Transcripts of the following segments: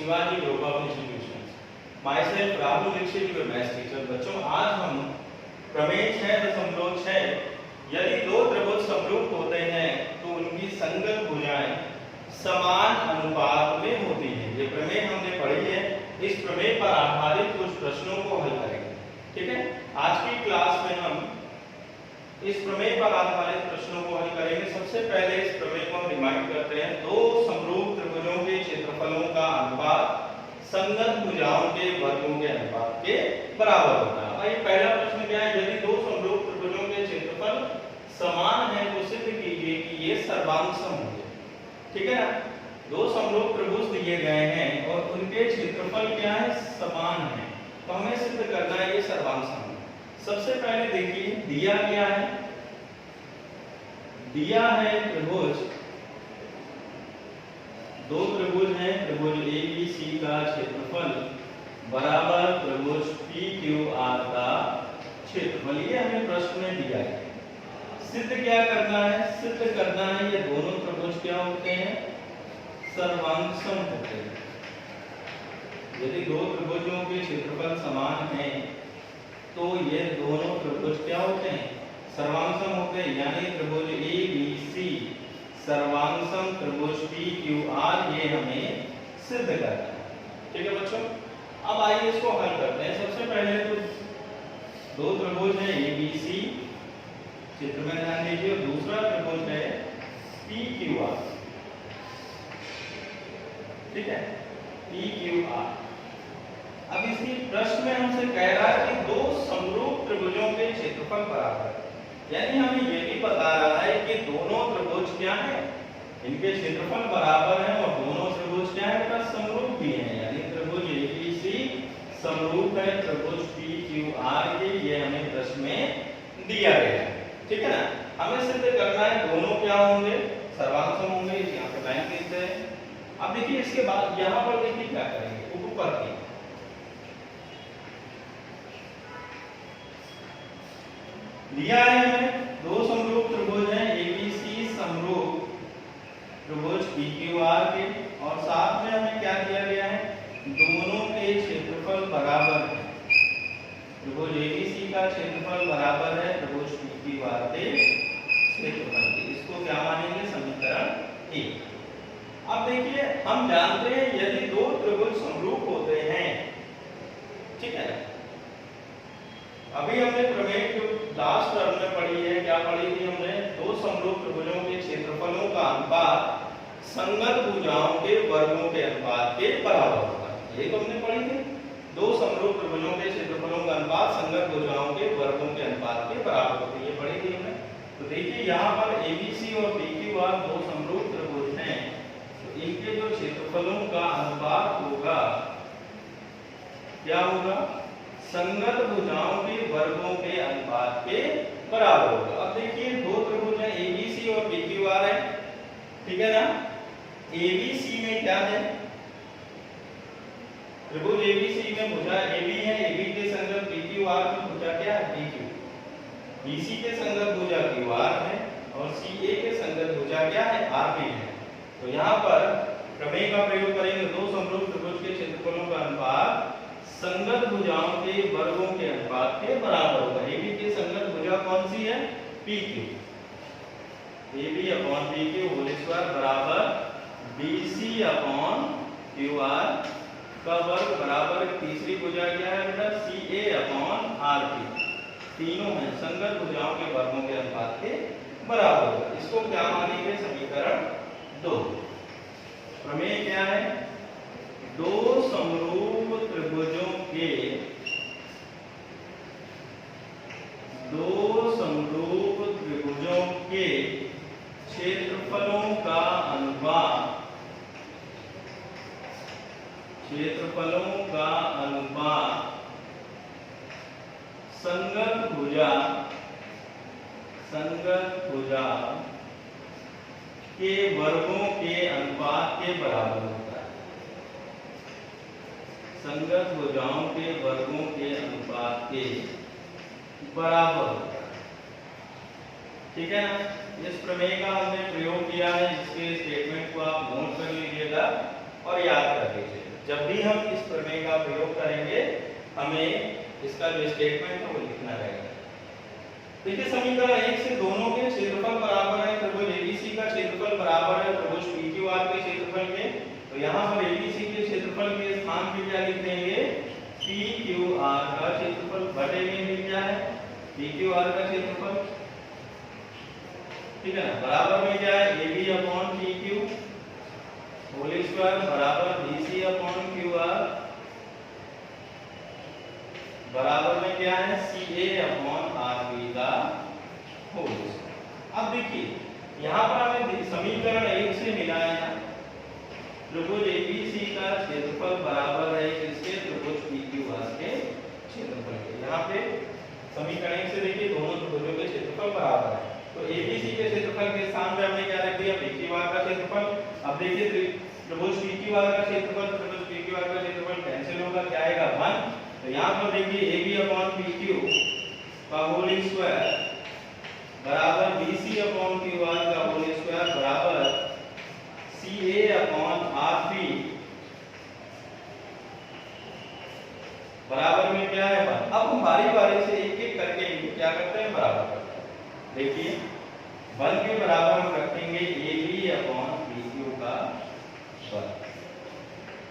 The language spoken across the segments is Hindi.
Shivaji group of institutions. Myself Rahul Dikshit, your maths teacher. बच्चों आज हम प्रमेय 6.6 यदि दो त्रिभुज समरूप होते हैं तो उनकी संगत भुजाएं समान अनुपात में होती हैं। ये प्रमेय हमने पढ़ी है। इस प्रमेय पर आधारित कुछ प्रश्नों को हल करेंगे। ठीक है, आज की क्लास में हम इस प्रमेय पर आधारित प्रश्नों को हल करेंगे। सबसे पहले इस प्रमेय को हम रिमाइंड करते हैं। दो समरूप त्रिभुजों के क्षेत्रफलों का अनुपात संगत भुजाओं के वर्गों के अनुपात के बराबर होता है। भाई पहला प्रश्न क्या है, यदि दो समरूप त्रिभुजों के क्षेत्रफल समान है तो सिद्ध कीजिए कि ये सर्वांगसम होंगे। ठीक है ना, दो समरूप त्रिभुज दिए गए हैं और उनके क्षेत्रफल क्या है, समान है, तो हमें सिद्ध करना है ये सर्वांगसम है। सबसे पहले देखिए दिया क्या है, दिया है त्रिभुज, दो त्रिभुज हैं, त्रिभुज ABC का क्षेत्रफल बराबर त्रिभुज PQR का क्षेत्रफल। ये हमें प्रश्न में दिया है। सिद्ध क्या करना है, सिद्ध करना है ये दोनों त्रिभुज क्या होते हैं, सर्वांगसम होते हैं। यदि दो त्रिभुजों के क्षेत्रफल समान हैं तो ये दोनों त्रिभुज क्या होते हैं, सर्वांगसम होते हैं। यानी त्रिभुज ABC सर्वांगसम त्रिभुज PQR ये हमें सिद्ध करना है। ठीक है बच्चों, अब आइए इसको हल करते हैं। सबसे पहले तो दो त्रिभुज हैं ABC, चित्र में ध्यान दीजिए, और दूसरा त्रिभुज है PQR। ठीक है, PQR। अब इसी प्रश्न में हमसे कह रहा है कि दो समरूप त्रिभुजों के क्षेत्रफल बराबर है। यानी हमें ये भी बता रहा है कि दोनों त्रिभुज क्या हैं, इनके क्षेत्रफल बराबर हैं और दोनों त्रिभुज क्या है, का समरूप भी हैं। यानी त्रिभुज ABC समरूप है त्रिभुज PQR के, ये हमें प्रश्न में दिया गया है। ठीक है ना, हमें सिद्ध करना है दोनों क्या होंगे, सर्वांगसम होंगे। यहाँ पे लाइन खींचते हैं। अब देखिए इसके बाद यहाँ पर देखिए क्या करेंगे, ऊपर की दिया है हमें दो समरूप त्रिभुज हैं ABC समरूप त्रिभुज PQR के, और साथ में हमें क्या दिया गया है, दोनों के क्षेत्रफल बराबर है। त्रिभुज ABC का क्षेत्रफल बराबर है त्रिभुज PQR के क्षेत्रफल के। इसको क्या मानेंगे, समीकरण 1। अब देखिए हम जानते हैं यदि दो त्रिभुज समरूप होते हैं, ठीक है, अभी हमने प्रमेय जो लास्ट टर्म में पढ़ी है, क्या पढ़ी थी हमने, दो समरूप त्रिभुजों के क्षेत्रफलों का अनुपात संगत भुजाओं के वर्गों के अनुपात के बराबर होता है। ये तो हमने पढ़ी थी, दो समरूप त्रिभुजों के क्षेत्रफलों का अनुपात संगत भुजाओं के वर्गों के अनुपात के बराबर होती है, ये पढ़ी थी हमने। तो देखिए यहाँ पर ABC और PQR दो समरूप त्रिभुज हैं, तो इनके जो क्षेत्रफलों का अनुपात होगा क्या होगा, संगत भुजाओं के वर्गों के अनुपात के बराबर होगा। अब देखिए दो त्रिभुज हैं ABC और PQR है, ठीक है ना। ABC में क्या है, त्रिभुज ABC में भुजा AB है, AB के संगत PQR की भुजा क्या है, PQ। BC के संगत भुजा QR है और CA के संगत भुजा क्या है, RP है। तो यहाँ पर प्रमेय का प्रयोग करेंगे, दो समरूप त्रिभुज के क्षेत्रफलों का अनुपात संगत भुजाओं के वर्गों के अनुपात के बराबर होगा। AB की संगत भुजा कौन सी है, PQ। AB/PQ होल स्क्वायर बराबर BC/QR का वर्ग बराबर तीसरी भुजा क्या है बेटा, CA/RP। तीनों हैं संगत भुजाओं के वर्गों के अनुपात के बराबर होगा। इसको क्या मानेंगे, समीकरण 2। प्रमेय क्या है, दो समरूप त्रिभुजों के क्षेत्रफलों का अनुपात संगत भुजा के वर्गों के अनुपात के बराबर होता है। संगत भुजाओं के वर्गों के अनुपात के बराबर होता है। ठीक है ना, इस प्रमेय का हमने प्रयोग किया है, इसके स्टेटमेंट को आप नोट कर लीजिएगा और याद कर लीजिएगा। जब भी हम इस प्रमेय का प्रयोग करेंगे हमें इसका जो स्टेटमेंट है वो लिखना रहेगा। देखिए समीकरण 1 से दोनों के क्षेत्रफल बराबर है, त्रिभुज एबीसी का क्षेत्रफल बराबर है त्रिभुज पीक्यूआर के क्षेत्रफल के। तो यहाँ पर एबीसी के क्षेत्रफल के स्थान पे क्या लिख देंगे, पीक्यूआर का क्षेत्रफल बटे में मिल क्या है, पीक्यूआर का क्षेत्रफल, ठीक है ना, बराबर में क्या है AB upon PQ whole square बराबर BC अपॉन QR बराबर में क्या है CA अपॉन RB का होल। अब देखिए यहाँ पर हमें समीकरण 1 से मिला है त्रिभुज ABC का क्षेत्रफल बराबर है किसके, त्रिभुज PQR के क्षेत्रफल के। यहाँ पे समीकरण 1 से देखिए दोनों त्रिभुजों के क्षेत्रफल बराबर है, तो ABC के क्षेत्रफल के स्थान पे हमने क्या रख दिया, PQR का क्षेत्रफल। अब देखिए त्रिभुज PQR का क्षेत्रफल त्रिभुज PQR का क्षेत्रफल कैंसिल होगा, क्या आएगा 1। तो यहाँ पर देखिए AB अपॉन PQ का होल स्क्वायर बराबर BC अपॉन QR का होल स्क्वायर बराबर CA अपॉन RB बराबर में क्या है 1। अब हम बारी बारी से एक एक करके इनको क्या करते हैं, बराबर करते हैं। देखिए 1 के बराबर हम रखेंगे AB अपॉन PQ का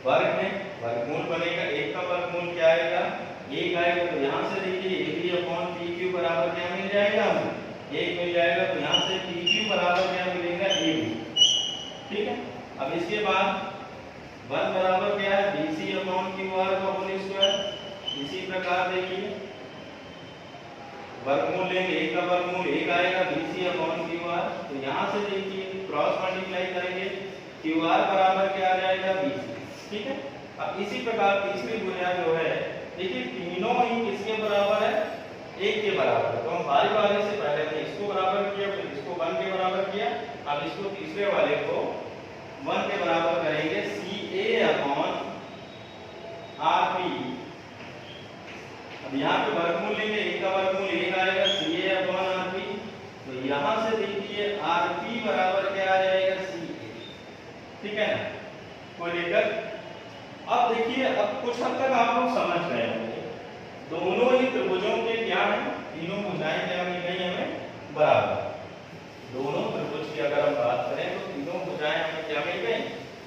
वर्ग में वर्गमूल बनेगा, 1 का वर्गमूल क्या आएगा 1 आएगा। तो यहाँ से देखिए AB अपॉन PQ बराबर क्या मिल जाएगा, हमें 1 मिल जाएगा। तो यहाँ से PQ बराबर क्या मिलेगा AB, ठीक है। अब इसके बाद 1 बराबर क्या है BC अपॉन QR का होल स्क्वायर। इसी प्रकार देखिए वर्गमूल लेंगे, 1 का वर्गमूल 1 आएगा BC अपॉन QR। तो यहाँ से देखिए क्रॉस मल्टीप्लाई करेंगे, QR बराबर क्या आ जाएगा BC, ठीक है। अब इसी प्रकार तीसरी भुजा जो है देखिए तीनों ही किसके बराबर है, 1 के बराबर है। तो हम बारी बारी से पहले ने इसको बराबर किया, फिर इसको 1 के बराबर किया, अब इसको तीसरे वाले को 1 के बराबर करेंगे CA अपॉन RB। अब यहाँ पे वर्गमूल लेंगे, 1 का वर्गमूल 1 आएगा CA अपॉन RB। तो यहाँ से देखिए RB बराबर क्या आ जाएगा CA, ठीक है ना, को लेकर। अब देखिए अब कुछ हद तक आप लोग समझ रहे होंगे दोनों ही त्रिभुजों के क्या है, तीनों भुजाएं क्या मिल गई हमें बराबर। दोनों त्रिभुज की अगर हम बात करें तो तीनों भुजाएं हमें क्या मिल गई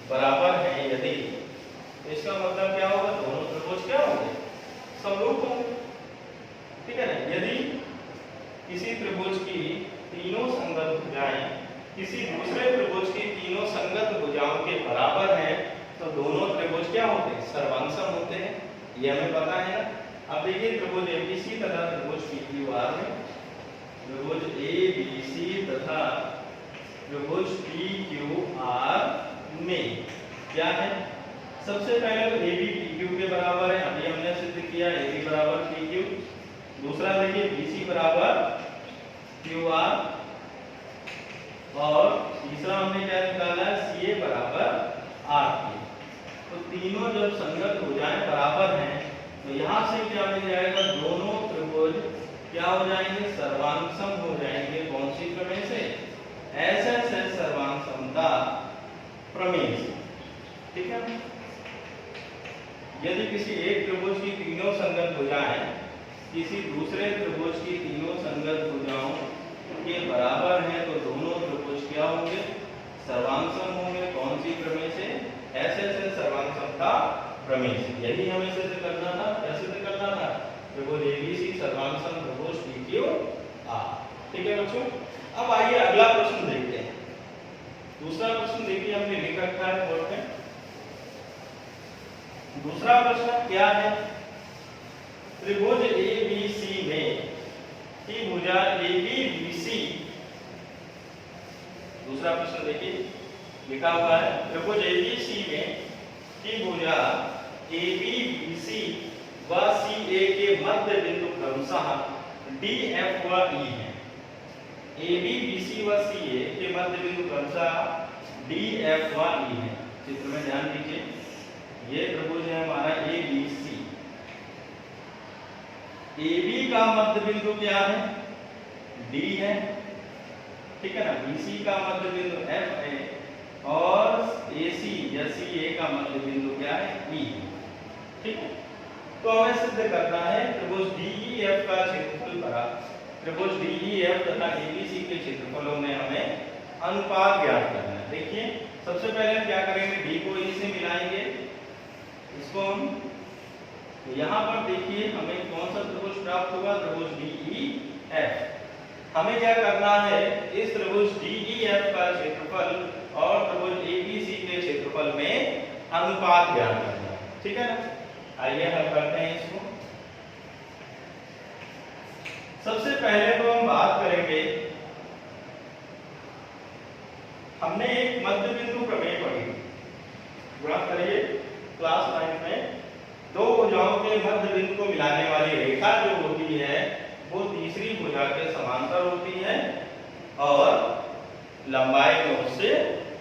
बराबर है। यदि इसका मतलब क्या होगा, दोनों त्रिभुज क्या होंगे, समरूप होंगे, ठीक है ना। यदि किसी त्रिभुज की तीनों संगत भुजाएं किसी दूसरे त्रिभुज की तीनों संगत भुजाओं के बराबर हैं तो दोनों त्रिभुज क्या होते हैं, सर्वांगसम होते हैं, ये हमें पता है ना। अब देखिए त्रिभुज ABC तथा त्रिभुज PQR में, त्रिभुज ABC तथा त्रिभुज PQR में क्या है, सबसे पहले तो AB PQ के बराबर है, अभी हमने सिद्ध किया AB बराबर PQ। दूसरा देखिए BC बराबर QR और तीसरा हमने क्या निकाला है CA बराबर RB। तो तीनों जब संगत भुजाएं बराबर हैं तो यहाँ से क्या मिल जाएगा, दोनों त्रिभुज क्या हो जाएंगे, सर्वांगसम हो जाएंगे। कौन सी प्रमेय से, SSS सर्वांगसमता प्रमेय से, ठीक है। यदि किसी एक त्रिभुज की तीनों संगत भुजाएं किसी दूसरे त्रिभुज की तीनों संगत भुजाओं के बराबर हैं तो दोनों त्रिभुज क्या होंगे, सर्वांगसम होंगे। कौन सी प्रमेय से, SSS सर्वांगसमता प्रमेय से। यही हमें सिद्ध करना था, क्या सिद्ध करना था, त्रिभुज ABC सर्वांगसम त्रिभुज PQR, ठीक है बच्चों। अब आइए अगला प्रश्न देखते हैं। दूसरा प्रश्न देखिए हमने लिख रखा है बोर्ड में। दूसरा प्रश्न क्या है, त्रिभुज ABC में की भुजा ABBC। दूसरा प्रश्न देखिए लिखा हुआ है, त्रिभुज ABC में की भुजा ABBC व CA के मध्य बिंदु क्रमशः DF व E है। ABBC व CA के मध्य बिंदु क्रमशः DF व E है। चित्र में ध्यान दीजिए, ये त्रिभुज है हमारा ABC। AB का मध्य बिंदु क्या है, D है, ठीक है ना। BC का मध्य बिंदु F है और AC या CA का मध्य बिंदु क्या है, ई। ठीक है, तो हमें सिद्ध करना है त्रिभुज DEF का क्षेत्रफल बराबर त्रिभुज DEF तथा ABC के क्षेत्रफलों में हमें अनुपात ज्ञात करना है। देखिए सबसे पहले हम क्या करेंगे, D को E से मिलाएंगे, इसको हम तो यहाँ पर देखिए हमें कौन सा त्रिभुज प्राप्त होगा, त्रिभुज DEF। हमें क्या करना है, इस त्रिभुज DEF का क्षेत्रफल और त्रिभुज ABC के क्षेत्रफल में अनुपात ज्ञात करना है। ठीक है ना, आइए हल करते हैं इसको। सबसे पहले तो हम बात करेंगे, हमने एक मध्य बिंदु प्रमेय पढ़ी, गुणा करिए क्लास 9 में। दो भुजाओं के मध्य बिंदु को मिलाने वाली रेखा जो होती है वो तीसरी भुजा के समांतर होती है और लंबाई में उससे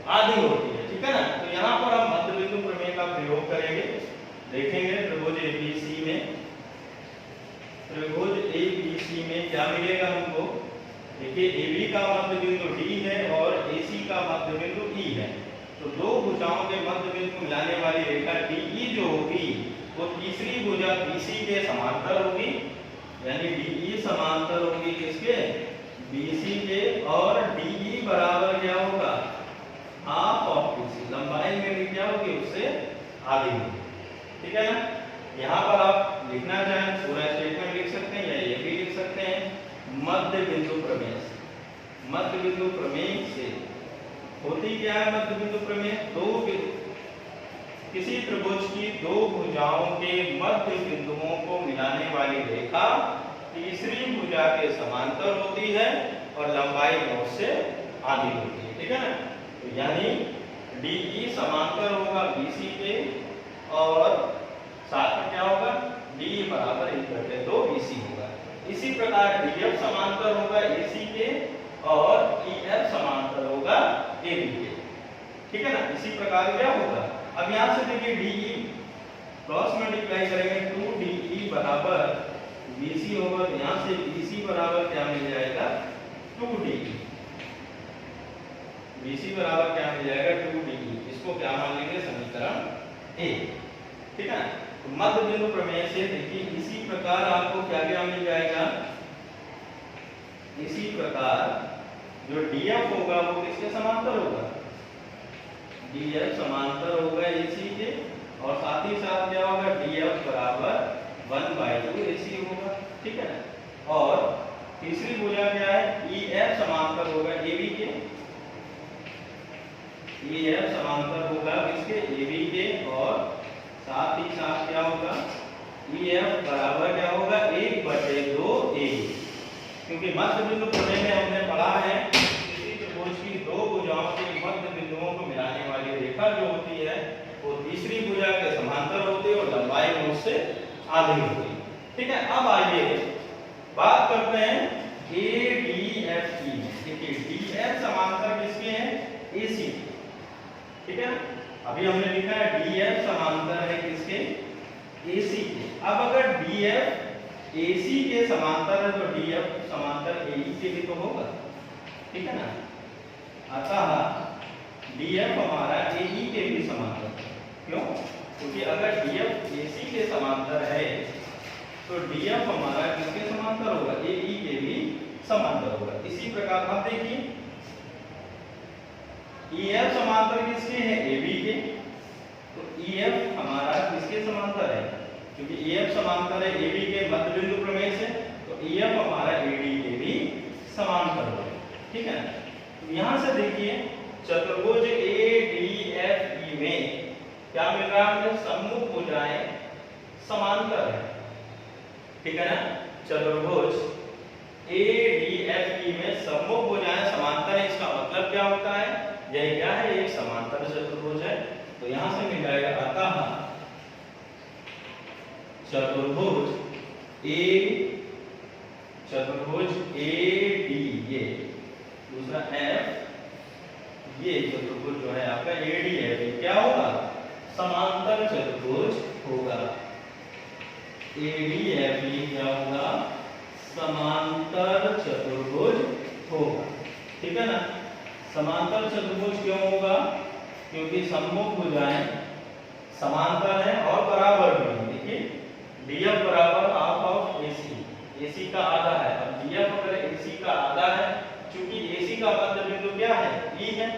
आधी होती है। ठीक है ना, तो यहाँ पर हम मध्य बिंदु प्रमेय का प्रयोग करेंगे। देखेंगे त्रिभुज ABC में, त्रिभुज ABC में क्या मिलेगा हमको। देखिए AB का मध्य बिंदु D है और AC का मध्य बिंदु E है, तो दो भुजाओं के मध्य बिंदु को मिलाने वाली रेखा DE जो होगी वो तीसरी भुजा BC के समांतर होगी, यानी DE समांतर होगी किसके, BC के, और DE बराबर क्या होगा, हाफ ऑफ BC, लंबाई में भी क्या होगी उससे आधी होगी। ठीक है ना, यहाँ पर आप लिखना चाहें पूरा स्टेटमेंट लिख सकते हैं या ये भी लिख सकते हैं, मध्य बिंदु प्रमेय से। मध्य बिंदु प्रमेय से होती क्या है, मध्य बिंदु प्रमेय किसी त्रिभुज की दो भुजाओं के मध्य बिंदुओं को मिलाने वाली रेखा तीसरी भुजा के समांतर होती है और लंबाई में उससे आधी होती है। ठीक है ना, तो यानी DE समांतर होगा BC के और साथ में क्या होगा, DE बराबर 1/2 BC होगा। इसी प्रकार DF समांतर होगा AC के और EF समांतर होगा AB के। ठीक है ना, इसी प्रकार क्या होगा, अब यहाँ से देखिए DE क्रॉस मल्टीप्लाई करेंगे 2DE बराबर BC होगा, तो यहाँ से BC बराबर क्या मिल जाएगा, 2DE। BC बराबर क्या मिल जाएगा, 2DE। इसको क्या मान लेंगे, समीकरण A। ठीक है, तो मध्य बिंदु प्रमेय से देखिए इसी प्रकार आपको क्या क्या मिल जाएगा, इसी प्रकार जो DF होगा वो किसके समांतर होगा, DF समांतर होगा AC के, और साथ ही साथ क्या होगा, DF बराबर 1/2 AC होगा। ठीक है, और तीसरी भुजा क्या है, EF समांतर होगा AB के, EF समांतर होगा किसके, AB के, और साथ ही साथ क्या होगा, EF बराबर क्या होगा, 1/2 AB। क्योंकि मध्य बिंदु प्रमेय में हमने पढ़ा है किसी त्रिभुज की दो भुजाओं के मध्य बिंदुओं को मिलाने वाली रेखा जो होती है वो तीसरी भुजा के समांतर होती है और लंबाई में उससे आधी होती है। ठीक है, अब आइए बात करते हैं ADFE में। देखिए DF समांतर किसके हैं, AC। ठीक है, अभी हमने लिखा है DF समांतर है किसके, AC के। अब अगर DF AC के समांतर है तो DF समांतर AE के भी तो होगा। ठीक है ना, अतः DF हमारा AE के भी समांतर है। क्यों, क्योंकि अगर DF AC के समांतर है तो DF हमारा किसके समांतर होगा, AE के भी समांतर होगा। इसी प्रकार आप देखिए EF समांतर किसके हैं, AB के, तो EF हमारा किसके समांतर है, क्योंकि EF समांतर है AB के मध्य बिंदु प्रमेय से, तो EF हमारा AD के भी समांतर होगा। ठीक है, तो यहां से देखिए चतुर्भुज ADFE में क्या मिल रहा है, सम्मुख भुजाएं समांतर है। ठीक है ना, चतुर्भुज ADFE में सम्मुख भुजाएं समांतर है। इसका मतलब क्या होता है, यह क्या है, एक समांतर चतुर्भुज है। तो यहां से मिल जाएगा, अतः चतुर्भुज AD, ये दूसरा F, ये चतुर्भुज जो है आपका ADF क्या होगा, समांतर चतुर्भुज होगा। ADF क्या होगा, समांतर चतुर्भुज होगा। ठीक है ना, समांतर चतुर्भुज क्यों होगा, क्योंकि सम्मुख भुजाएं समांतर है DF बराबर हाफ ऑफ AC, AC का आधा है। अब DF अगर AC का आधा है, चूंकि AC का मध्य बिंदु क्या है, E है,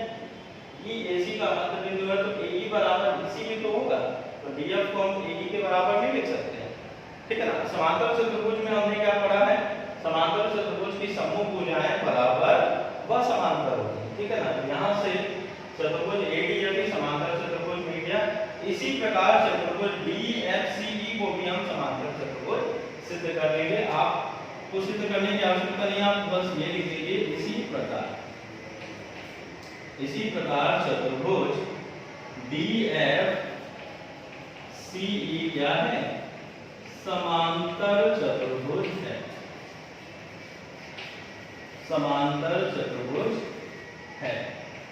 E AC का मध्य बिंदु है, तो AE बराबर EC भी तो होगा, तो DF को हम AE के बराबर नहीं लिख सकते हैं, ठीक है ना। समांतर चतुर्भुज में हमने क्या पढ़ा है, समांतर चतुर्भुज की समूह भुजाएं बराबर व समांतर होती हैं, ठीक है ना। यहाँ से चतुर्भुज ADFE समांतर चतुर्भुज मिल गया। इसी प्रकार चतुर्भुज DFCE को भी हम समांतर चतुर्भुज सिद्ध कर लेंगे। आपको सिद्ध करने की आवश्यकता नहीं, आप बस ये लिख लीजिए इसी प्रकार चतुर्भुज DFCE क्या है, समांतर चतुर्भुज है, समांतर चतुर्भुज है।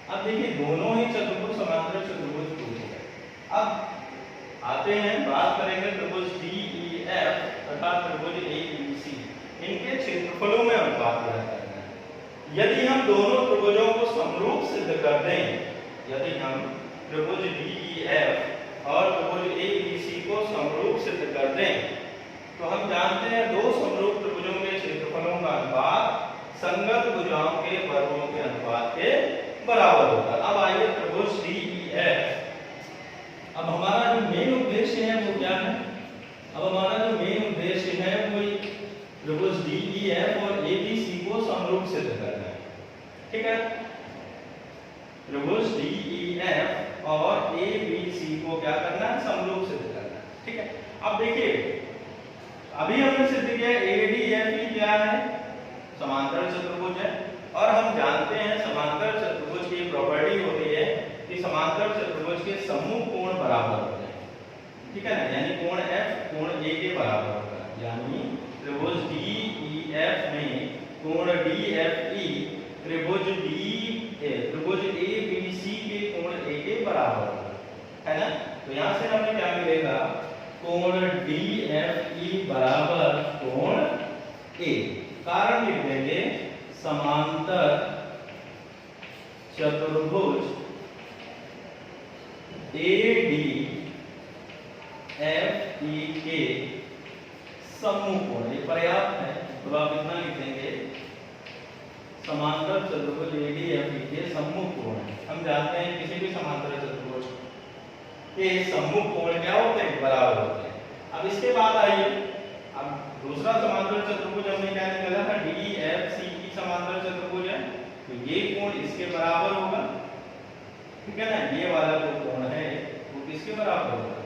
अब देखिए दोनों ही चतुर्भुज समांतर चतुर्भुज हो गए। अब आते हैं, बात करेंगे त्रिभुज DEF तथा त्रिभुज ABC, इनके क्षेत्रफलों में अनुपात करना है। यदि हम दोनों त्रिभुजों को समरूप सिद्ध कर दें, यदि हम त्रिभुज DEF और त्रिभुज ABC को समरूप सिद्ध कर दें, तो हम जानते हैं दो समरूप त्रिभुजों के क्षेत्रफलों का अनुपात संगत भुजाओं के वर्गों के अनुपात के बराबर होता है। अब आइए त्रिभुज DEF, अब हमारा जो मेन उद्देश्य है वो क्या है, अब हमारा जो मेन उद्देश्य है वो त्रिभुज DEF और ABC को समरूप सिद्ध करना है, ठीक है। त्रिभुज DEF और ABC को क्या करना है, समरूप सिद्ध करना है, ठीक है। अब देखिए अभी हमने सिद्ध किया ADFE क्या है, समांतर चतुर्भुज है, और हम जानते हैं समांतर चतुर्भुज की प्रॉपर्टी होती है कि समांतर चतुर्भुज के समूह कोण बराबर होते हैं, ठीक है ना, यानी कोण F कोण A के बराबर होगा, यानी त्रिभुज DEF में कोण DFE त्रिभुज ABC के कोण A के बराबर होगा, है ना। तो यहाँ से हमें क्या मिलेगा, कोण DFE बराबर कोण A, कारण लिख देंगे समांतर चतुर्भुज ADFE के समूह कोण, ये पर्याप्त है, तो आप इतना लिख देंगे समांतर चतुर्भुज ADFE के समूह कोण। हम जानते हैं किसी भी समांतर चतुर्भुज के समूह कोण क्या होते हैं, बराबर होते हैं। अब इसके बाद आइए, अब दूसरा समांतर चतुर्भुज हमने क्या निकाला था, DFCE समांतर चतुर्भुज है, तो ये कोण इसके बराबर होगा, ठीक है ना। ये वाला जो कोण है वो किसके बराबर होगा,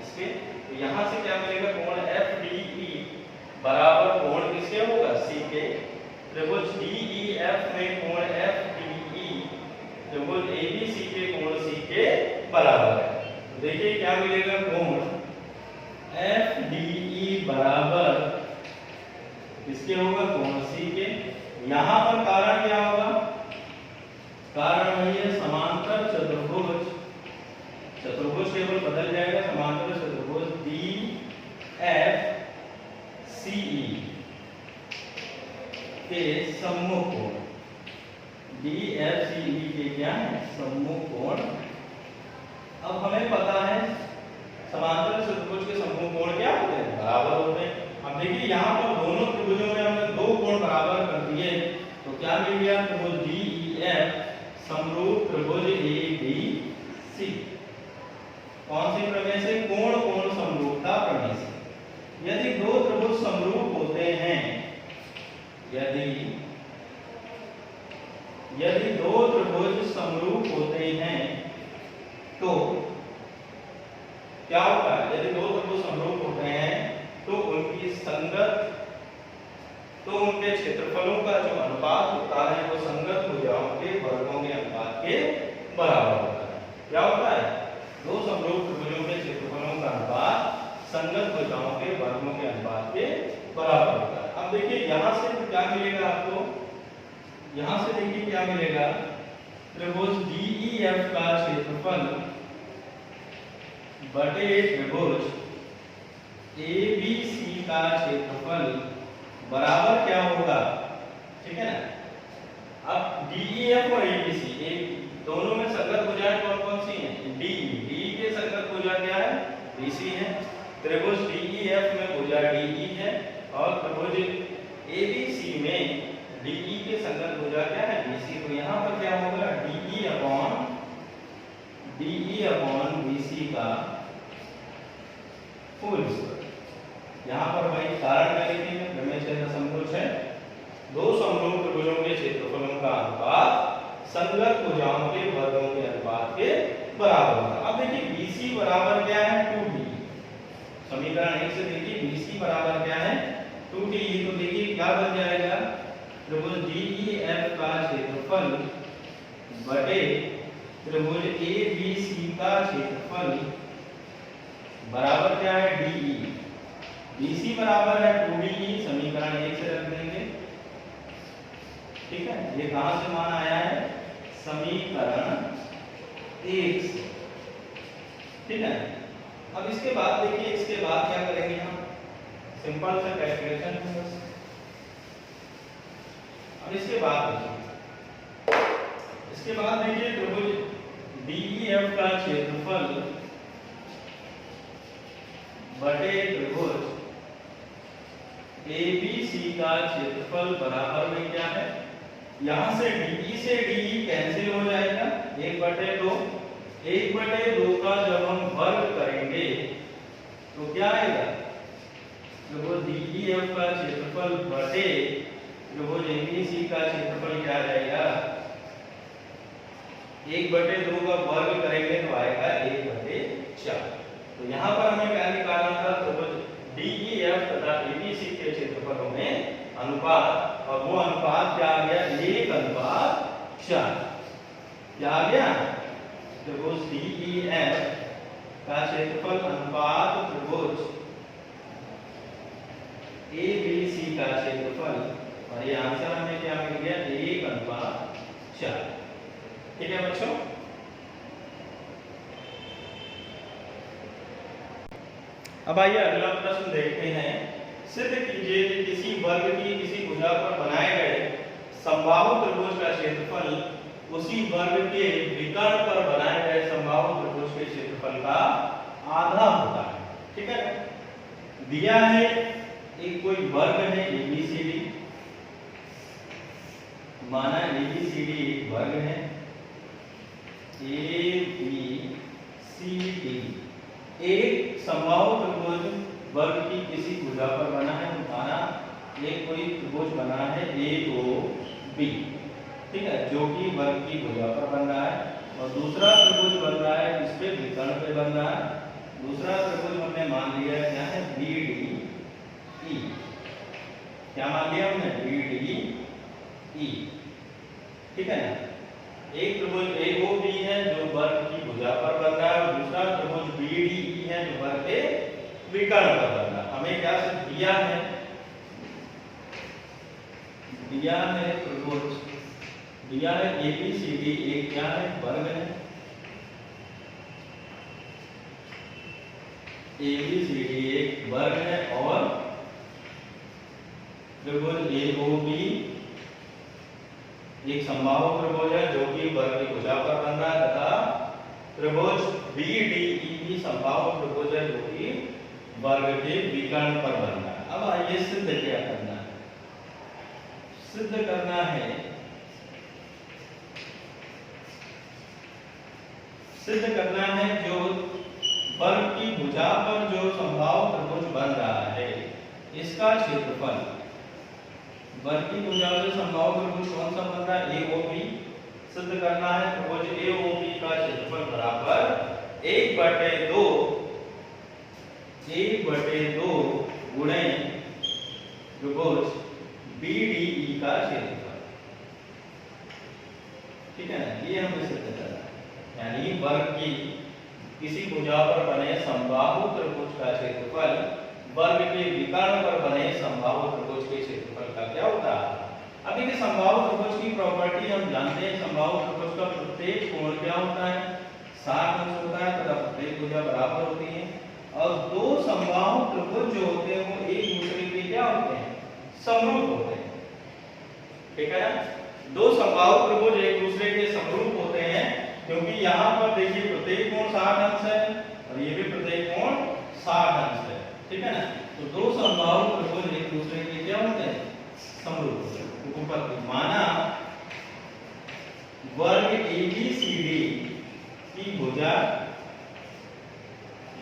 इसके। तो यहाँ से क्या मिलेगा, कोण FDE बराबर कोण किसके होगा, C के। त्रिभुज DEF में कोण FDE त्रिभुज ABC के कोण C के बराबर है। तो देखिए क्या मिलेगा, कोण FDE बराबर किसके होगा, कोण C के। यहाँ पर कारण क्या होगा, कारण वही है समांतर चतुर्भुज, चतुर्भुज केवल बदल जाएगा, समांतर चतुर्भुज DFCE के समूह कोण, DFCE के क्या है, समूह कोण। अब हमें पता है समांतर चतुर्भुज के समूह कोण क्या होते हैं, बराबर होते हैं। अब देखिए यहाँ पर दोनों त्रिभुजों में हमने दो कोण बराबर कर दिए, तो क्या मिल गया, त्रिभुज DEF समरूप त्रिभुज ABC। कौन सी प्रमेय से, कोण कोण समरूपता प्रमेय से। यदि दो त्रिभुज समरूप होते हैं, यदि दो त्रिभुज समरूप होते हैं तो क्या होगा, यदि दो त्रिभुज समरूप होते हैं तो उनकी संगत, तो उनके क्षेत्रफलों का जो अनुपात होता है वो संगत भुजाओं के वर्गों के अनुपात के बराबर होता है। क्या होता है, दो समरूप त्रिभुजों के क्षेत्रफलों का अनुपात संगत भुजाओं के वर्गों के अनुपात के बराबर होता है। अब देखिए यहाँ से क्या मिलेगा आपको, यहाँ से देखिए क्या मिलेगा, त्रिभुज DEF का क्षेत्रफल बटे त्रिभुज ABC का क्षेत्रफल बराबर क्या होगा, ठीक है ना। अब DEF और ABC दोनों में संगत भुजाएं कौन कौन सी हैं, D के संगत भुजा क्या है, BC है। त्रिभुज DEF में भुजा DE है और त्रिभुज ABC में DE के संगत भुजा क्या है BC। तो यहाँ पर क्या होगा DE अपॉन BC का फुल स्क्वायर। यहाँ पर वही कारण क्या लिखेंगे प्रमेय क्षेत्र समरूप है दो समरूप त्रिभुजों के क्षेत्रफलों का अनुपात संगत भुजाओं के वर्गों के अनुपात के बराबर होगा। अब देखिए BC बराबर क्या है 2DE। समीकरण 1 से देखिए BC बराबर क्या है 2DE। तो देखिए क्या बन जाएगा त्रिभुज DEF का क्षेत्रफल बटे त्रिभुज ABC का क्षेत्रफल बराबर क्या है DE। BC बराबर है 2DE समीकरण 1 से रख देंगे। ठीक है ये कहां से मान आया है समीकरण 1 से। ठीक है अब इसके बाद देखिए इसके बाद क्या करेंगे हम सिंपल सा कैलकुलेशन है बस। अब इसके बाद देखिए त्रिभुज DEF का क्षेत्रफल बटे त्रिभुज ABC का क्षेत्रफल बराबर में क्या है यहां से DE से DE कैंसिल हो जाएगा 1/2। 1/2 का जब हम वर्ग करेंगे तो क्या आएगा त्रिभुज DEF का क्षेत्रफल बटे त्रिभुज ABC का क्षेत्रफल क्या आ जाएगा 1/2 का वर्ग करेंगे तो आएगा 1/4। तो यहाँ पर हमें क्या निकालना था त्रिभुज DEF तथा ABC के क्षेत्रफलों में अनुपात और वो अनुपात क्या आ गया 1:4। क्या आ गया त्रिभुज DEF का क्षेत्रफल अनुपात त्रिभुज ABC का क्षेत्रफल और ये आंसर हमें क्या मिल गया 1:4। ठीक है बच्चों। अब आइए अगला प्रश्न देखते हैं। सिद्ध कीजिए कि किसी वर्ग की किसी भुजा पर बनाए गए समबाहु त्रिभुज का क्षेत्रफल उसी वर्ग के विकर्ण पर बनाए गए समबाहु त्रिभुज के क्षेत्रफल का आधा होता है। ठीक है दिया है एक कोई वर्ग है ABCD माना ABCD एक वर्ग है ABCD एक समबाहु त्रिभुज वर्ग की किसी भुजा पर बना है माना एक कोई त्रिभुज बना है AOB। ठीक है जो कि वर्ग की भुजा पर बन रहा है और दूसरा त्रिभुज बन रहा है इस पे विकर्ण पे बन रहा है। दूसरा त्रिभुज हमने मान लिया है क्या है BDE। क्या मान लिया हमने BDE। ठीक है ना एक त्रिभुज AOB है जो वर्ग की भुजा पर बन रहा है और दूसरा त्रिभुज BDE है जो वर्ग के विकर्ण पर बन रहा है। हमें क्या से दिया है त्रिभुज दिया है ABCD एक क्या है वर्ग है ABCD एक वर्ग है और त्रिभुज AOB एक समबाहु त्रिभुज है जो कि वर्ग की भुजा पर बन रहा है तथा त्रिभुज BDE समबाहु त्रिभुज है जो कि वर्ग के विकर्ण पर बन रहा है। अब आइए सिद्ध क्या करना है। सिद्ध करना है जो वर्ग की भुजा पर जो समबाहु त्रिभुज बन रहा है इसका क्षेत्रफल वर्ग की भुजा से समबाहु त्रिभुज कौन सा बन रहा है AOB। सिद्ध करना है त्रिभुज AOB का क्षेत्रफल बराबर 1/2 गुणे त्रिभुज BDE का क्षेत्रफल। ठीक है ना ये हमें सिद्ध करना है यानी वर्ग की किसी भुजा पर बने समबाहु त्रिभुज का क्षेत्रफल वर्ग के विकर्ण पर बने समबाहु त्रिभुज के क्षेत्रफल का क्या होता है। अब देखिए समबाहु त्रिभुज की प्रॉपर्टी हम जानते हैं समबाहु त्रिभुज का प्रत्येक कोण क्या होता है 60 अंश होता है तथा प्रत्येक भुजा बराबर होती है और दो समबाहु त्रिभुज जो होते हैं वो एक दूसरे के क्या होते हैं समरूप होते हैं। ठीक है दो समबाहु त्रिभुज एक दूसरे के समरूप होते हैं क्योंकि यहाँ पर देखिए प्रत्येक कोण 60 अंश है और ये भी प्रत्येक कोण 60 अंश है। ठीक है ना। तो दो समबाहु त्रिभुज एक दूसरे के क्या होते हैं, समरूप होते हैं। ऊपर माना वर्ग ABCD की भुजा,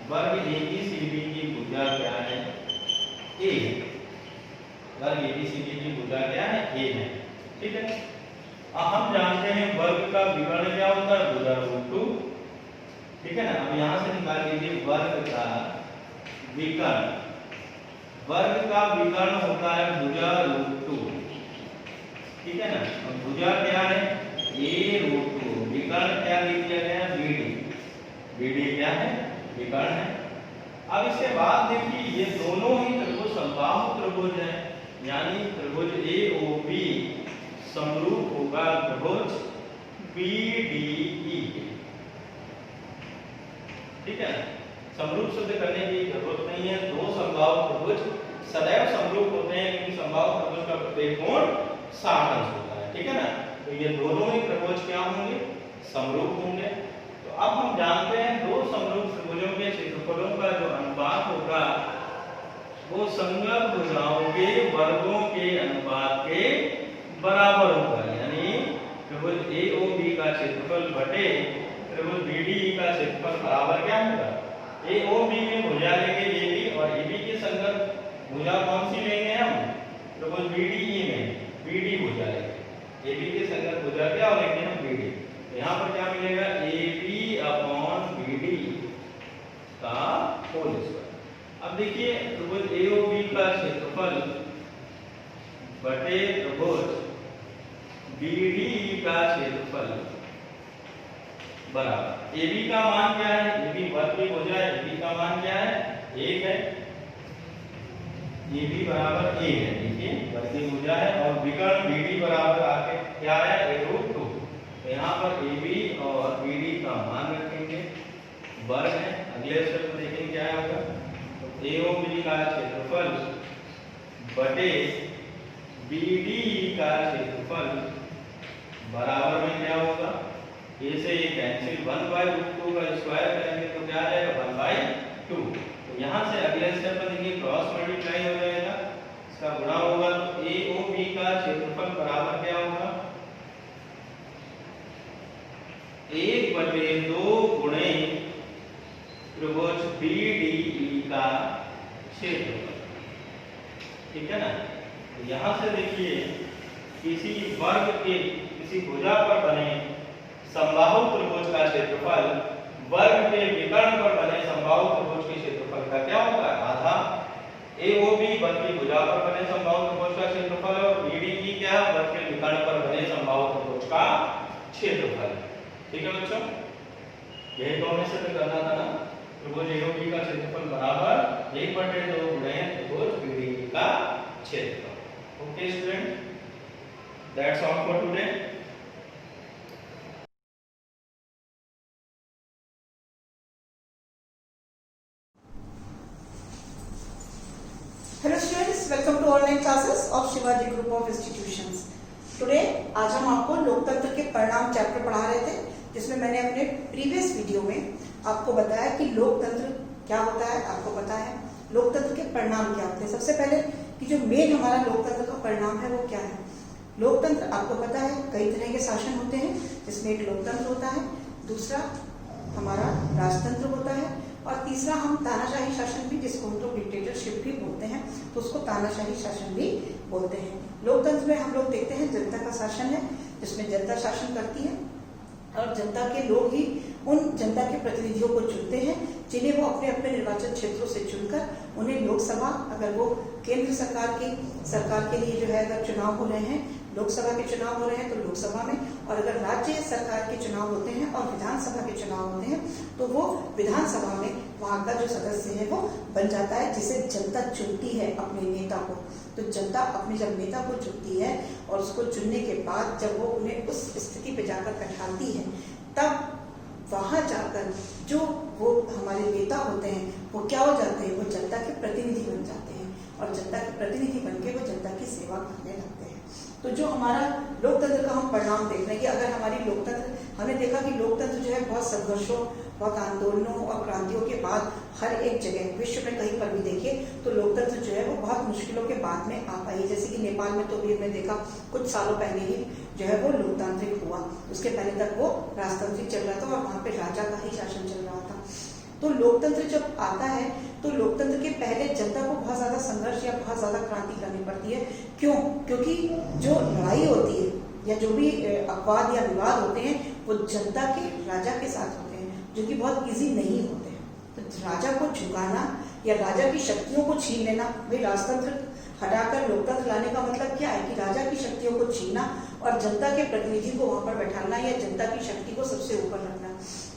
वर्ग ABCD की भुजा क्या है, A। वर्ग ABCD की भुजा क्या है, A है। ठीक है। अब हम जानते हैं वर्ग का विकर्ण क्या होता है, भुजा √2। ठीक है ना। अब यहां से निकाल लीजिए वर्ग का विकर्ण। वर्ग का विकर्ण होता है भुजा √2। ठीक है ना। अब भुजा क्या है, A√2। विकर्ण क्या लिख दिया गया, BD। BD क्या है, विकर्ण है। अब इसके बाद देखिए ये दोनों ही त्रिभुज समबाहु त्रिभुज हैं, यानी त्रिभुज AOB समरूप होगा त्रिभुज BDE। ठीक है। समरूप सिद्ध करने की जरूरत नहीं है, दो समबाहु त्रिभुज सदैव समरूप होते हैं, लेकिन समबाहु त्रिभुज का प्रत्येक कोण 60 अंश होता है। ठीक है ना। तो ये दोनों ही त्रिभुज क्या होंगे, समरूप होंगे। तो अब हम जानते हैं दो समरूप त्रिभुजों के क्षेत्रफलों का जो अनुपात होगा वो संगत भुजाओं के वर्गों के अनुपात के बराबर होगा। यानी त्रिभुज AOB का क्षेत्रफल बटे त्रिभुज BDE का क्षेत्रफल बराबर क्या होगा, AOB में भुजा लेंगे AB और AB की संगत भुजा कौन सी लेंगे हम, त्रिभुज BDE में BD भुजा लेंगे। AB की संगत भुजा क्या लेंगे हम, BD। तो यहाँ पर क्या मिलेगा, AB/BD का होल स्क्वायर। अब देखिए त्रिभुज AOB का क्षेत्रफल बटे त्रिभुज BDE का क्षेत्रफल बराबर AB का मान क्या है, AB वर्ग की भुजा है, AB का मान क्या है, 1 है। AB बराबर 1 है। देखिए वर्ग की भुजा है और विकर्ण BD बराबर आके क्या है, √2। तो यहाँ पर AB और BD का मान रखेंगे, वर्ग है। अगले स्टेप में देखेंगे क्या होगा, तो AOB का क्षेत्रफल बटे BDE का क्षेत्रफल बराबर में क्या होगा, A से ये कैंसिल 1/√2 का स्क्वायर करेंगे तो क्या आ जाएगा, 1/2। तो यहाँ से अगले स्टेप में देखिए क्रॉस मल्टीप्लाई हो जाएगा, इसका गुणा होगा। तो AOB का क्षेत्रफल बराबर क्या होगा, 1/2 गुणे त्रिभुज BDE का क्षेत्रफल। ठीक है ना। तो यहाँ से देखिए किसी वर्ग के, किसी भुजा पर बने समबाहु त्रिभुज का क्षेत्रफल वर्ग के विकर्ण पर बने समबाहु त्रिभुज के क्षेत्रफल का क्या होगा, आधा। AOB वर्ग की भुजा पर बने समबाहु त्रिभुज का क्षेत्रफल और BDE क्या है, वर्ग के विकर्ण पर बने समबाहु त्रिभुज का क्षेत्रफल। ठीक है बच्चों, यही तो हमें सिद्ध करना था ना, त्रिभुज AOB का क्षेत्रफल बराबर 1/2 गुणे त्रिभुज BDE का क्षेत्रफल। Okay student, that's all for today. Hello students, welcome to online classes of Shivaji Group of Institutions. Today आज हम आपको लोकतंत्र के परिणाम चैप्टर पढ़ा रहे थे, जिसमें मैंने अपने प्रीवियस वीडियो में आपको बताया कि लोकतंत्र क्या होता है, आपको पता है लोकतंत्र के परिणाम क्या होते हैं। सबसे पहले कि जो मेन हमारा लोकतंत्र का परिणाम है वो क्या है। लोकतंत्र आपको पता है कई तरह के शासन होते हैं, जिसमें एक लोकतंत्र होता है, दूसरा हमारा राजतंत्र होता है और तीसरा हम तानाशाही शासन भी, जिसको हम लोग डिक्टेटरशिप भी बोलते हैं, तो उसको तानाशाही शासन भी बोलते हैं। लोकतंत्र में हम लोग देखते हैं जनता का शासन है, जिसमें जनता शासन करती है और जनता के लोग ही उन जनता के प्रतिनिधियों को चुनते हैं, जिन्हें वो अपने अपने निर्वाचन क्षेत्रों से चुनकर उन्हें लोकसभा, अगर वो केंद्र सरकार के लिए जो है अगर चुनाव हो रहे हैं, लोकसभा के चुनाव हो रहे हैं तो लोकसभा में, और अगर राज्य सरकार के चुनाव होते हैं और विधानसभा के चुनाव होते हैं तो वो विधानसभा में वहाँ का जो सदस्य है वो बन जाता है, जिसे जनता चुनती है अपने नेता को। तो जनता अपने जब नेता को चुनती है और उसको चुनने के बाद जब वो उन्हें उस स्थिति पे जाकर बैठाती है, तब वहां जाकर जो वो हमारे नेता होते हैं वो क्या हो जाते हैं, वो जनता के प्रतिनिधि बन जाते हैं और जनता के प्रतिनिधि बनके वो जनता की सेवा करने लगते हैं। तो जो हमारा लोकतंत्र का हम परिणाम देख रहे हैं कि अगर हमारी लोकतंत्र, हमने देखा कि लोकतंत्र जो है बहुत संघर्षों बहुत आंदोलनों और क्रांतियों के बाद हर एक जगह विश्व में कहीं पर भी देखिए तो लोकतंत्र जो है वो बहुत मुश्किलों के बाद में आ पाई। जैसे कि नेपाल में तो भी हमने देखा कुछ सालों पहले ही जो है वो लोकतांत्रिक हुआ, उसके पहले तक वो राजतांत्रिक चल रहा था और वहाँ पे राजा का ही शासन चल रहा था। तो लोकतंत्र जब आता है तो लोकतंत्र के पहले जनता को बहुत ज्यादा संघर्ष या बहुत ज्यादा क्रांति करनी पड़ती है। क्यों? क्योंकि जो लड़ाई होती है या जो भी अपवाद या विवाद होते हैं वो जनता के राजा के साथ होते हैं, जो कि बहुत इजी नहीं होते हैं। तो राजा को झुकाना या राजा की शक्तियों को छीन लेना, भाई राजतंत्र हटाकर लोकतंत्र लाने का मतलब क्या है कि राजा की शक्तियों को छीनना और जनता के प्रतिनिधि को वहां पर बैठाना या जनता की शक्ति को सबसे ऊपर रखना।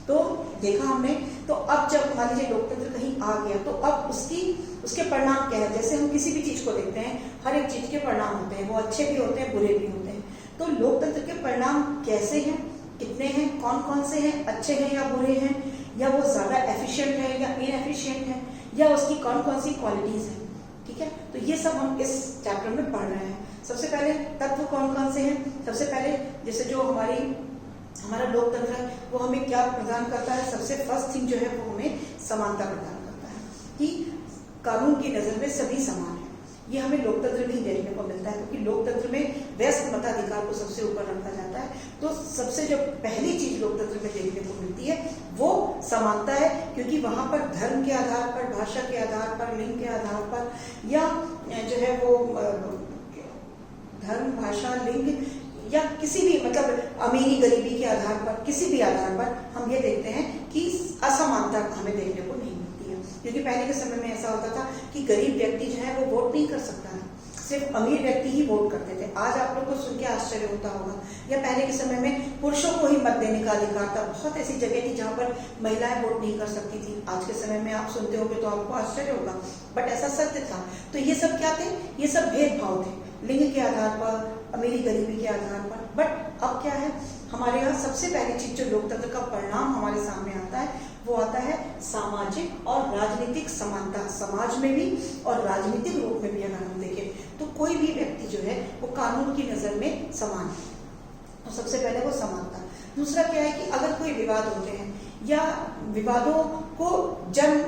तो देखा हमने, तो अब जब मान लीजिए लोकतंत्र कहीं आ गया तो अब उसके परिणाम क्या है। जैसे हम किसी भी चीज को देखते हैं, हर एक चीज के परिणाम होते हैं, वो अच्छे भी होते हैं बुरे भी होते हैं। तो लोकतंत्र के परिणाम कैसे हैं, कितने हैं, कौन कौन से हैं, अच्छे हैं या बुरे हैं, या वो ज्यादा एफिशिएंट है या इनएफिशिएंट है, या उसकी कौन कौन सी क्वालिटीज हैं। ठीक है, तो ये सब हम इस चैप्टर में पढ़ रहे हैं। सबसे पहले तत्व कौन कौन से हैं। सबसे पहले जैसे जो हमारा लोकतंत्र है वो हमें क्या प्रदान करता है। सबसे फर्स्ट थिंग जो है वो हमें समानता प्रदान करता है कि कानून की नजर में सभी समान है। ये हमें लोकतंत्र में ही देखने को मिलता है, क्योंकि लोकतंत्र में वयस्क मताधिकार को सबसे ऊपर रखा जाता है। तो सबसे जो पहली चीज लोकतंत्र में देखने को मिलती है वो समानता है, क्योंकि वहां पर धर्म के आधार पर, भाषा के आधार पर, लिंग के आधार पर, या जो है वो धर्म, भाषा, लिंग या किसी भी मतलब अमीरी गरीबी के आधार पर, किसी भी आधार पर हम ये देखते हैं कि असमानता हमें देखने को नहीं मिलती है। क्योंकि पहले के समय में ऐसा होता था कि गरीब व्यक्ति जो है वो वोट नहीं कर सकता है, सिर्फ अमीर व्यक्ति ही वोट करते थे। आज आप लोग को सुन के आश्चर्य होता होगा, या पहले के समय में पुरुषों को ही मत देने का अधिकार था। बहुत ऐसी जगह थी जहाँ पर महिलाएं वोट नहीं कर सकती थी। आज के समय में आप सुनते होंगे तो आपको आश्चर्य होगा, बट ऐसा सत्य था। तो ये सब क्या थे, ये सब भेदभाव थे, लिंग के आधार पर, अमीरी गरीबी के आधार पर। बट अब क्या है, हमारे यहाँ सबसे पहली चीज जो लोकतंत्र का परिणाम हमारे सामने आता है वो आता है सामाजिक और राजनीतिक समानता। समाज में भी और राजनीतिक रूप में भी अगर हम देखें तो कोई भी व्यक्ति जो है वो कानून की नजर में समान है। तो सबसे पहले वो समानता। दूसरा क्या है कि अगर कोई विवाद होते हैं या विवादों को जन्म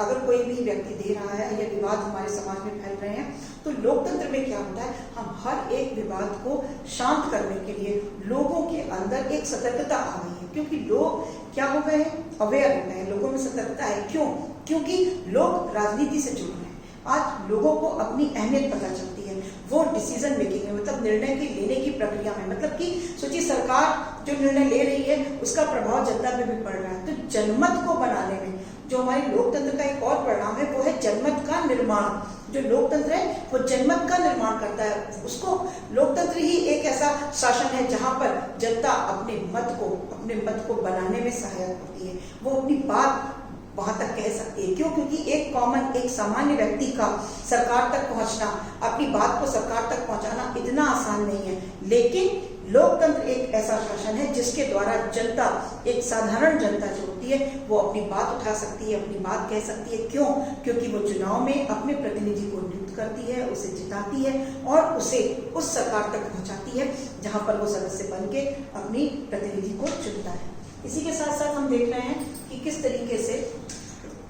अगर कोई भी व्यक्ति दे रहा है या विवाद हमारे समाज में फैल रहे हैं, तो लोकतंत्र में क्या होता है, हम हर एक विवाद को शांत करने के लिए लोगों के अंदर एक सतर्कता आ गई है। क्योंकि लोग क्या हो गए हैं, अवेयर हो गए हैं, लोगों में सतर्कता है। क्यों? क्योंकि लोग राजनीति से जुड़ रहे हैं। आज लोगों को अपनी अहमियत पता चलती है, वो डिसीजन मेकिंग में, मतलब निर्णय की लेने की प्रक्रिया में, मतलब कि सोचिए सरकार जो निर्णय ले रही है उसका प्रभाव जनता पे भी पड़ रहा है। तो जनमत को बनाने में जो हमारे लोकतंत्र का एक और परिणाम है वो है जनमत का निर्माण। जो लोकतंत्र है वो जनमत का निर्माण करता है। उसको लोकतंत्र ही एक ऐसा शासन है जहां पर जनता अपने मत को बनाने में सहायक होती है, वो अपनी बात वहां तक कह सकती है। क्यों? क्योंकि एक सामान्य व्यक्ति का सरकार तक पहुंचना, अपनी बात को सरकार तक पहुंचाना इतना आसान नहीं है। लेकिन लोकतंत्र एक ऐसा शासन है जिसके द्वारा जनता, एक साधारण जनता जो होती है वो अपनी बात उठा सकती है, अपनी बात कह सकती है। क्यों? क्योंकि वो चुनाव में अपने प्रतिनिधि को नियुक्त करती है, उसे जिताती है और उसे उस सरकार तक पहुंचाती है जहां पर वो सदस्य बन के अपनी प्रतिनिधि को चुनता है। इसी के साथ साथ हम देख रहे हैं कि किस तरीके से,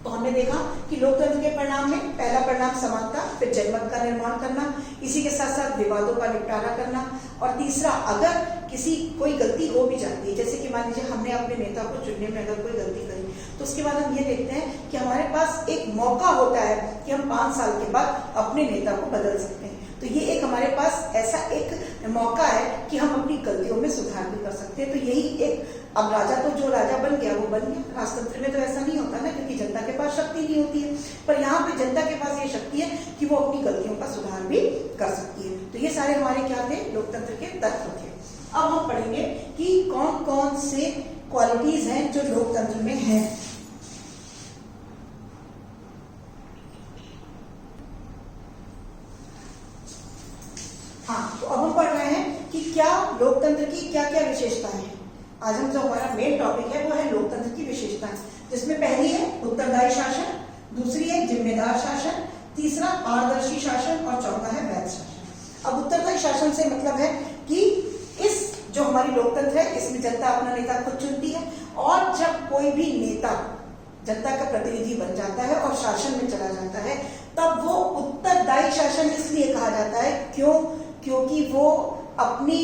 तो हमने देखा कि लोकतंत्र के परिणाम में पहला परिणाम समानता, फिर जनमत का निर्माण करना, इसी के साथ साथ विवादों का निपटारा करना, और तीसरा अगर कोई गलती हो भी जाती है, जैसे कि मान लीजिए हमने अपने नेता को चुनने में अगर कोई गलती करी, तो उसके बाद हम ये देखते हैं कि हमारे पास एक मौका होता है कि हम 5 साल के बाद अपने नेता को बदल सकते हैं। तो ये एक हमारे पास ऐसा एक मौका है कि हम अपनी गलतियों में सुधार भी कर सकते हैं। तो यही एक, अब राजा तो जो राजा बन गया वो बन गया। राजतंत्र में तो ऐसा नहीं होता ना, क्योंकि जनता के पास शक्ति नहीं होती है, पर यहाँ पे जनता के पास ये शक्ति है कि वो अपनी गलतियों का सुधार भी कर सकती है। तो ये सारे हमारे क्या थे, लोकतंत्र के तत्व थे। अब हम पढ़ेंगे कि कौन कौन से क्वालिटीज हैं जो लोकतंत्र में है। हाँ, तो अब हम पढ़ रहे हैं कि क्या लोकतंत्र की क्या क्या विशेषताएं हैं। आज हम जो हमारा मेन टॉपिक है वो है लोकतंत्र की विशेषताएं, जिसमें पहली है उत्तरदायी शासन, दूसरी है जिम्मेदार शासन, तीसरा पारदर्शी शासन और चौथा है वैध शासन। अब उत्तरदायी शासन से मतलब है कि इस जो हमारी लोकतंत्र है इसमें जनता अपना नेता खुद चुनती है और जब कोई भी नेता जनता का प्रतिनिधि बन जाता है और शासन में चला जाता है, तब वो उत्तरदायी शासन इसलिए कहा जाता है। क्यों? क्योंकि वो अपनी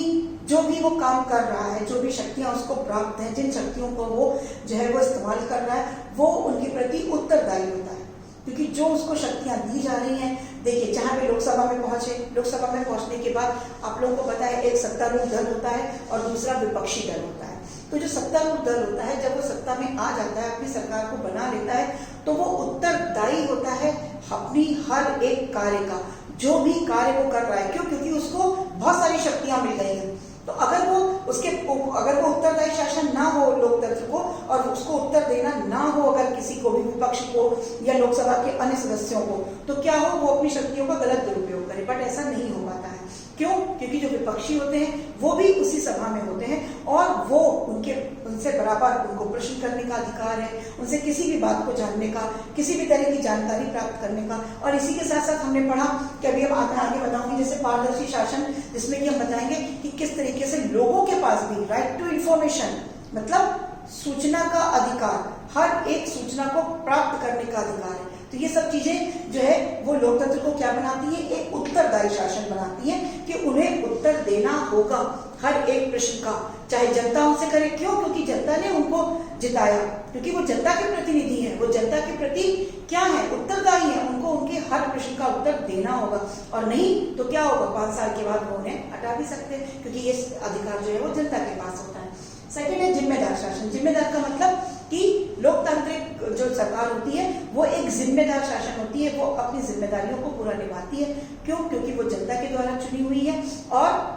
जो भी वो काम कर रहा है, जो भी शक्तियां उसको प्राप्त हैं, जिन शक्तियों को वो जो है वो इस्तेमाल कर रहा है, वो उनके प्रति उत्तरदायी होता है। क्योंकि जो उसको शक्तियां दी जा रही हैं, देखिए जहां पे लोकसभा में पहुंचे, लोकसभा में पहुंचने के बाद आप लोगों को पता है एक सत्तारूढ़ दल होता है और दूसरा विपक्षी दल होता है। तो जो सत्तारूढ़ दल होता है, जब वो सत्ता में आ जाता है, अपनी सरकार को बना लेता है, तो वो उत्तरदायी होता है अपनी हर एक कार्य का, जो भी कार्य वो कर रहा है। क्यों? क्योंकि उसको बहुत सारी शक्तियां मिल गई हैं। तो अगर वो उत्तरदायी शासन ना हो लोकतंत्र को, और उसको उत्तर देना ना हो अगर किसी को भी, विपक्ष को या लोकसभा के अन्य सदस्यों को, तो क्या हो, वो अपनी शक्तियों का गलत दुरुपयोग करे। बट ऐसा नहीं हो पाता है। क्यों? क्योंकि जो विपक्षी होते हैं वो भी उसी सभा में होते हैं और वो उनसे बराबर उनको प्रश्न करने का अधिकार है, उनसे किसी भी बात को जानने का, किसी भी तरह की जानकारी प्राप्त करने का। और इसी के साथ साथ हमने पढ़ा कि अभी हम आगे बताऊंगी, जैसे पारदर्शी शासन, जिसमें कि हम बताएंगे कि किस तरीके से लोगों के पास भी राइट टू इंफॉर्मेशन, मतलब सूचना का अधिकार, हर एक सूचना को प्राप्त करने का अधिकार है। तो ये सब चीजें जो है वो लोकतंत्र को क्या बनाती है, एक उत्तरदायी शासन बनाती है कि उन्हें उत्तर देना होगा हर एक प्रश्न का, चाहे जनता उनसे करे। क्यों? क्योंकि जनता ने उनको जिताया, क्योंकि वो जनता के प्रतिनिधि हैं, वो जनता के प्रति क्या है, उत्तरदायी है। उनको उनके हर प्रश्न का उत्तर देना होगा, और नहीं तो क्या होगा, 5 साल के बाद वो उन्हें हटा भी सकते हैं, क्योंकि ये अधिकार जो है वो जनता के पास होता है। सेकेंड है जिम्मेदार शासन। जिम्मेदार का मतलब कि लोकतांत्रिक जो सरकार होती है वो एक जिम्मेदार शासन होती है, वो अपनी जिम्मेदारियों को पूरा निभाती है। क्यों? क्योंकि वो जनता के द्वारा चुनी हुई है। और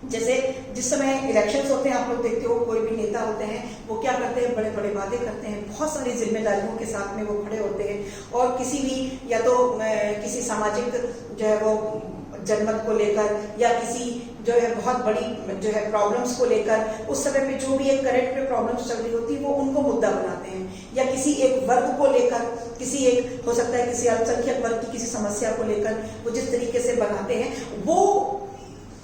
जैसे जिस समय इलेक्शंस होते हैं, आप लोग देखते हो कोई भी नेता होते हैं, वो क्या करते हैं, बड़े बड़े वादे करते हैं, बहुत सारी जिम्मेदारियों के साथ में वो खड़े होते हैं, और किसी भी, या तो किसी सामाजिक जो है वो जनमत को लेकर, या किसी जो है बहुत बड़ी जो है प्रॉब्लम्स को लेकर, उस समय पे जो भी एक करंट में प्रॉब्लम्स चल रही होती है वो उनको मुद्दा बनाते हैं, या किसी एक वर्ग को लेकर, किसी एक हो सकता है किसी अल्पसंख्यक वर्ग की किसी समस्या को लेकर वो जिस तरीके से बनाते हैं, वो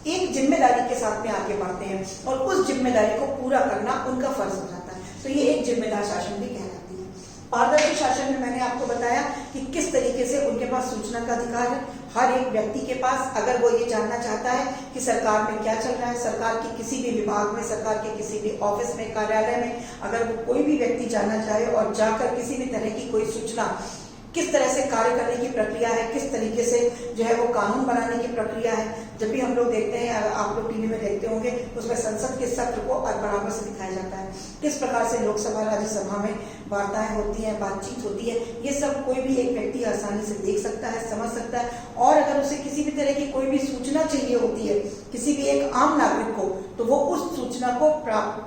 एक जिम्मेदारी के साथ में आगे बढ़ते हैं, और उस जिम्मेदारी को पूरा करना उनका फर्ज हो जाता है। तो ये एक जिम्मेदार शासन भी कहलाती है। पारदर्शी शासन में मैंने आपको बताया कि किस तरीके से उनके पास सूचना का अधिकार है, हर एक व्यक्ति के पास। अगर वो ये जानना चाहता है कि सरकार में क्या चल रहा है, सरकार के किसी भी विभाग में, सरकार के किसी भी ऑफिस में, कार्यालय में, अगर वो कोई भी व्यक्ति जानना चाहे और जाकर किसी भी तरह की कोई सूचना, किस तरह से कार्य करने की प्रक्रिया है, किस तरीके से जो है वो कानून बनाने की प्रक्रिया है। जब भी हम लोग देखते हैं, आप लोग टीवी में देखते होंगे, उसमें संसद के सत्र को बराबर से दिखाया जाता है, किस प्रकार से लोकसभा राज्यसभा में वार्ताएं होती हैं, बातचीत होती है। ये सब कोई भी एक व्यक्ति आसानी से देख सकता है, समझ सकता है। और अगर उसे किसी भी तरह की कोई भी सूचना चाहिए होती है, किसी भी एक आम नागरिक को, तो वो उस सूचना को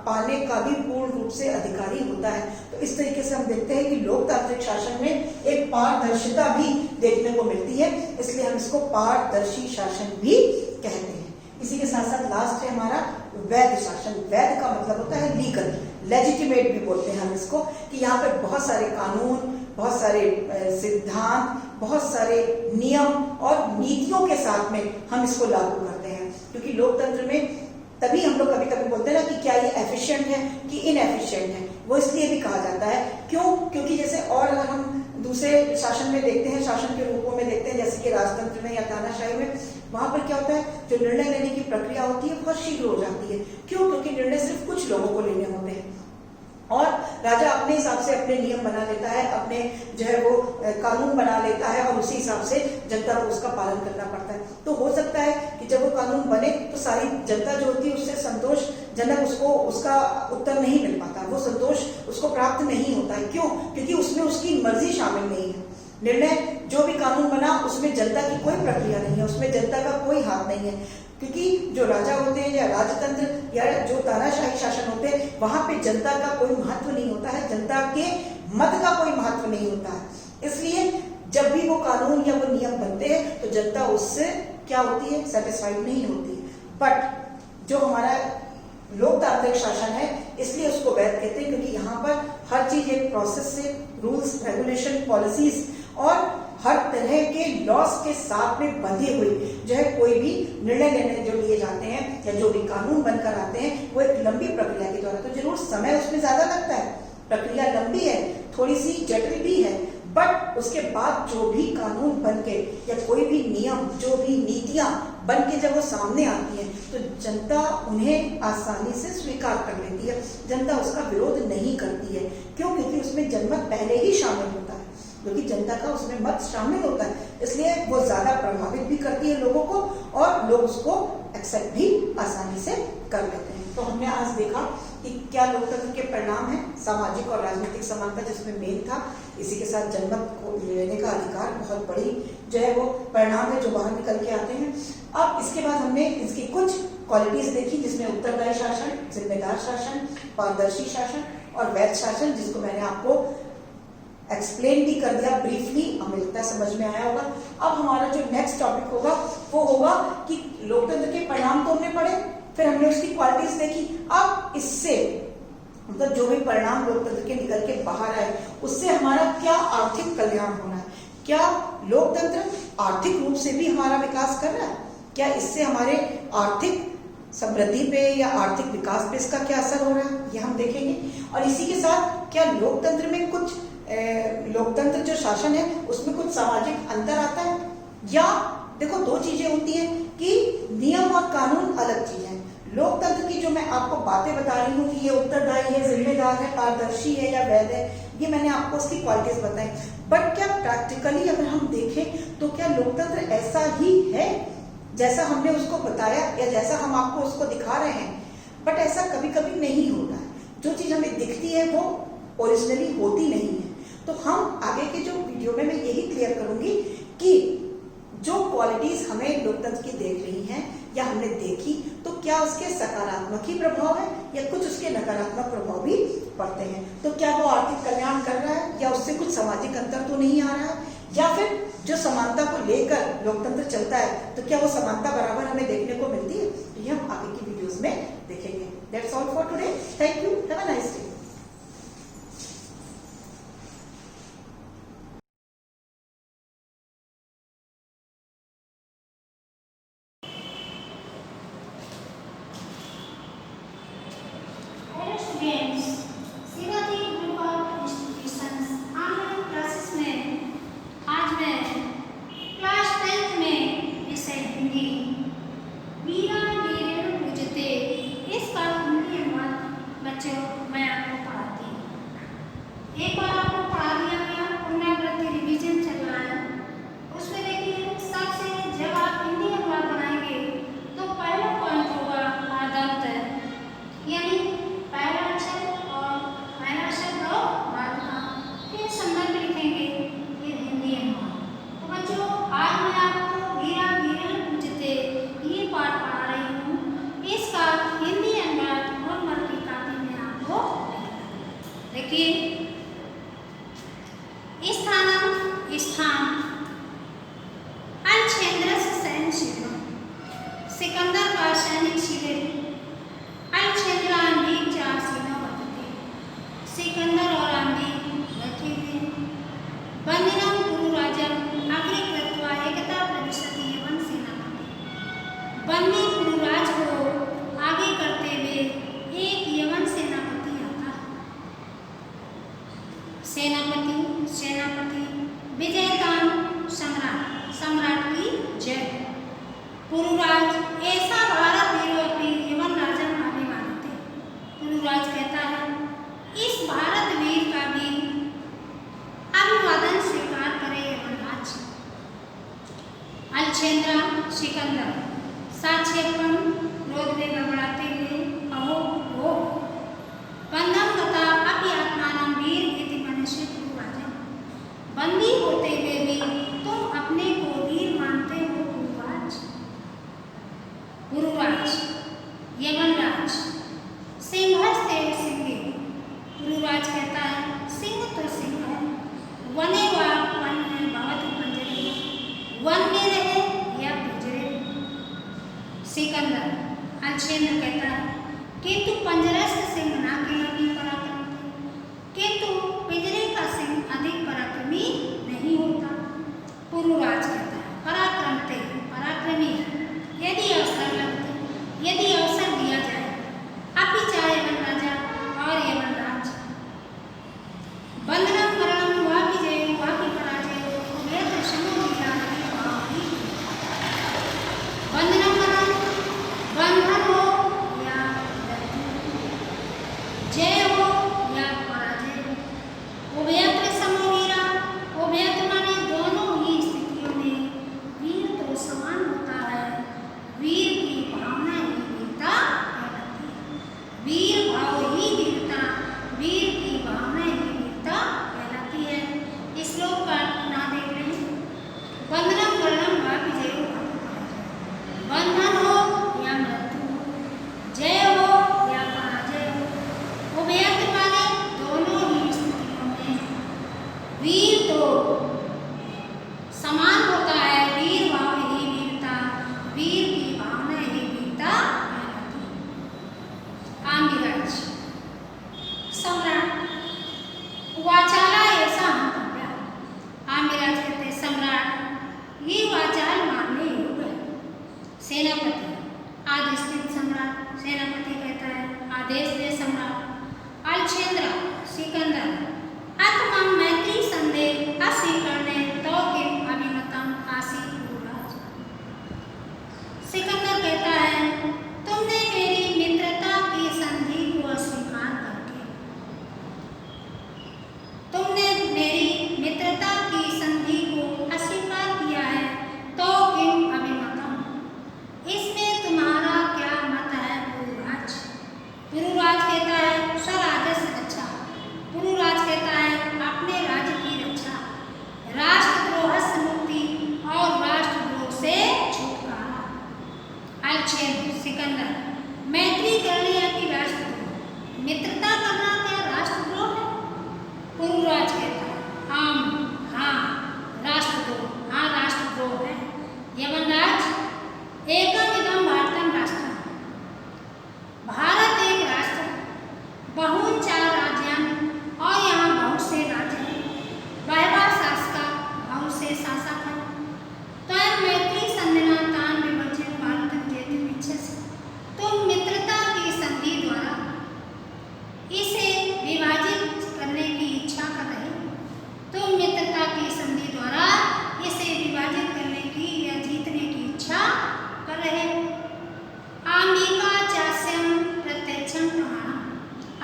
पाने का भी पूर्ण रूप से अधिकारी होता है। तो इस तरीके से हम देखते हैं कि लोकतांत्रिक शासन में एक पारदर्शिता भी देखने को मिलती है, इसलिए हम इसको पारदर्शी शासन भी कहते हैं। इसी के साथ साथ लास्ट है हमारा वैध शासन। वैध का मतलब होता है लीगल, लेजिटिमेट भी बोलते हैं हम इसको, कि यहाँ पे बहुत सारे कानून, बहुत सारे सिद्धांत, बहुत सारे नियम और नीतियों के साथ में हम इसको लागू करते हैं। क्योंकि लोकतंत्र में तभी हम लोग कभी कभी बोलते हैं ना कि क्या ये एफिशिएंट है कि इनएफिशिएंट है, वो इसलिए भी कहा जाता है। क्यों? क्योंकि जैसे और अगर हम दूसरे शासन में देखते हैं, शासन के रूपों में देखते हैं, जैसे कि राजतंत्र में या तानाशाही में, वहां पर क्या होता है, जो निर्णय लेने की प्रक्रिया होती है बहुत शीघ्र हो जाती है। क्यों? क्योंकि निर्णय सिर्फ कुछ लोगों को लेने होते हैं, और राजा अपने हिसाब से अपने नियम बना लेता है, अपने जो है वो कानून बना लेता है, और उसी हिसाब से जनता को उसका पालन करना पड़ता है। तो हो सकता है कि जब वो कानून बने तो सारी जनता जो होती है उससे संतोषजनक उसको उसका उत्तर नहीं मिल पाता, वो संतोष उसको प्राप्त नहीं होता है। क्यों? क्योंकि उसमें उसकी मर्जी शामिल नहीं है। निर्णय जो भी कानून बना उसमें जनता की कोई प्रक्रिया नहीं है, उसमें जनता का कोई हाथ नहीं है। क्योंकि जो राजा होते हैं या राजतंत्र या जो तानाशाही शासन होते हैं, वहां पे जनता का कोई महत्व नहीं होता है, जनता के मत का कोई महत्व नहीं होता है। इसलिए जब भी वो कानून या वो नियम बनते हैं तो जनता उससे क्या होती है, सेटिस्फाइड नहीं होती है। बट जो हमारा लोकतांत्रिक शासन है, इसलिए उसको वैध कहते हैं, क्योंकि यहाँ पर हर चीज एक प्रोसेस से, रूल्स, रेगुलेशन, पॉलिसीज और हर तरह के लॉस के साथ में बंधे हुए जो है कोई भी निर्णय लेने जो लिए जाते हैं या जो भी कानून बनकर आते हैं वो एक लंबी प्रक्रिया के द्वारा, तो जरूर समय उसमें ज्यादा लगता है, प्रक्रिया लंबी है, थोड़ी सी जटिल भी है, बट उसके बाद जो भी कानून बन के या कोई भी नियम, जो भी नीतियां बन के जब वो सामने आती है तो जनता उन्हें आसानी से स्वीकार कर लेती है, जनता उसका विरोध नहीं करती है। क्यों? क्योंकि उसमें जनमत पहले ही शामिल होता है, क्योंकि जनता का उसमें मत शामिल होता है, इसलिए वो ज्यादा प्रभावित भी करती है लोगों को और लोग उसको एक्सेप्ट भी आसानी से कर लेते हैं। तो हमने आज देखा कि क्या लोकतंत्र के परिणाम है, सामाजिक और राजनीतिक समानता जिसमें मेन था, इसी के साथ जनमत को लेने का अधिकार, बहुत बड़ी जो है वो परिणाम है जो बाहर निकल के आते हैं। अब इसके बाद हमने इसकी कुछ क्वालिटीज देखी जिसमें उत्तरदायी शासन, जिम्मेदार शासन, पारदर्शी शासन और वैध शासन, जिसको मैंने आपको एक्सप्लेन भी कर दिया ब्रीफली, हमें लगता है समझ में आया होगा। अब हमारा जो नेक्स्ट टॉपिक होगा वो होगा कि लोकतंत्र के परिणाम तो हमने पढ़े, फिर हमने उसकी क्वालिटीज देखी। अब इससे मतलब जो भी परिणाम लोकतंत्र के निकल के बाहर आए उससे हमारा क्या आर्थिक कल्याण होना है, क्या लोकतंत्र आर्थिक रूप से भी हमारा विकास कर रहा है, क्या इससे हमारे आर्थिक समृद्धि पे या आर्थिक विकास पे इसका क्या असर हो रहा है, ये हम देखेंगे। और इसी के साथ क्या लोकतंत्र में कुछ लोकतंत्र जो शासन है उसमें कुछ सामाजिक अंतर आता है, या देखो दो चीजें होती हैं कि नियम और कानून अलग चीज है। लोकतंत्र की जो मैं आपको बातें बता रही हूँ कि ये उत्तरदायी है, जिम्मेदार है, पारदर्शी है या वैध है, ये मैंने आपको उसकी क्वालिटीज बताई, बट क्या प्रैक्टिकली अगर हम देखें तो क्या लोकतंत्र ऐसा ही है जैसा हमने उसको बताया या जैसा हम आपको उसको दिखा रहे हैं? बट ऐसा कभी कभी नहीं होता है, जो चीज हमें दिखती है वो ओरिजिनली होती नहीं है। तो हम आगे के जो वीडियो में मैं यही क्लियर करूंगी कि जो क्वालिटीज हमें लोकतंत्र की देख रही हैं या हमने देखी तो क्या उसके सकारात्मक ही प्रभाव है या कुछ उसके नकारात्मक प्रभाव भी पड़ते हैं। तो क्या वो आर्थिक कल्याण कर रहा है या उससे कुछ सामाजिक अंतर तो नहीं आ रहा है, या फिर जो समानता को लेकर लोकतंत्र चलता है तो क्या वो समानता बराबर हमें देखने को मिलती है? ये हम आगे की वीडियोस में देखेंगे। That's all for today, thank you, have a nice day. Sikandar का सैनिक शिविर अलछेद्रांडी चासीनो वर्तते। सिकंदर और आंधी बैठे हुए बंदिनम कुरुराजम अग्रे कृत्वा एकता प्रविशति यवन सेनापति। बंदी कुरुराज को आगे करते हुए एक यवन सेनापति आता है। सेनापति विजयतान सम्राट, सम्राट की जय। पुरुराज ऐसा भारत वीरों यवन राजा आने वाले थे। पुरुराज कहता है इस भारत वीर का भी अभिवादन स्वीकार करे यवनराज। अलछेंद्रा सिकंदर साक्षेपण क्रोध में बड़बड़ाते हुए अहो हो बंधम तथा अपि आत्मानम वीर इति मनुष्य पुरुराज। बंदी होते हुए भी तुम अपने को वीर मानते हो पुरुराज। पुरुराज यवनराज सिंहस्ते सिंहे। पुरुराज कहता है सिंह तो सिंह है, वने वा वन में भवतु पंजरे, वन में रहे या पिंजरे। सिकंदर अलछेंद्र कहता है किंतु पंजरस्थ सिंह ना केवल पराक्रम थे, किंतु पिंजरे का सिंह अधिक पराक्रमी नहीं होता। कहता है पराक्रमते पराक्रमी यदि अवसर दिया जाए, अपि चाहे वन राजा और यवन राज। बंधनम मरणम वापि जय वापि पराजय यत्र शमोधीरा बंधनम मरण बंधन हो या जय हो या पराजय हो, उभयत्र समोवीरा, उभयत्र माने दोनों ही स्थितियों में वीर तो समान होता है। वीर की भावना ही वीरता कहलाती है। वीर भाव ही वीरता, वीर की भावना ही वीरता कहलाती है। इस श्लोक का ना देख लें। बंधनम मरणम वापि जय हो वापि पराजय। बंधन हो या मृत्यु हो, जय हो या पराजय हो, उभयत्र माने दोनों ही स्थितियों में वीर तो समान होता है। वीर भाव ही वीरता, वीर की भावना ही वीरता कहलाती है। आंगिराज सम्राट वाचाला ऐसा हंतव्य। आंगिराज कहते सम्राट ये वाचाल मानने योग्य है। सेनापति आदेशित सम्राट, सेनापति कहता है आदेश दे सम्राट। अलछेंद्र सिकंदर आत्मा मैत्री संदेह अस्वीकरणे तो किम अभिमतम आसी गुरुराज। सिकंदर कहता है तुमने मेरी मित्रता की संधि को अस्वीकार करके, तुमने मेरी मित्रता की संधि को अस्वीकार किया है, तो किम अभिमतम, इसमें तुम्हारा क्या मत है गुरुराज। गुरुराज कहता है स्वराजस्य रक्षा। गुरुराज कहता है अपने राज्य की रक्षा, राष्ट्रद्रोह से मुक्ति और राष्ट्रद्रोह से छुटकारा। अलछेंद्र सिकंदर मैत्री करने या कि राष्ट्रद्रोह, मित्रता करना क्या राष्ट्रद्रोह है। गुरुराज कहता है हाँ राष्ट्रद्रोह, हाँ राष्ट्रद्रोह है। यवनराज एकम इदम भारतम राष्ट्रम, भारत एक राष्ट्र, बहुन चार राज्यान और यहाँ बहुत से राज्य हैं। बहवा शासका, बहुत से शासक हैं। त्वं मैत्री संधिना तान विभज्य भारतं जेतुम् इच्छसि, तुम मित्रता की संधि द्वारा इसे विभाजित करने की इच्छा कर रहे हो। तुम मित्रता की संधि द्वारा इसे विभाजित करने की या जीतने की इच्छा कर रहे हो। आम्बिका चास्यम प्रत्यक्षम प्रमाणम,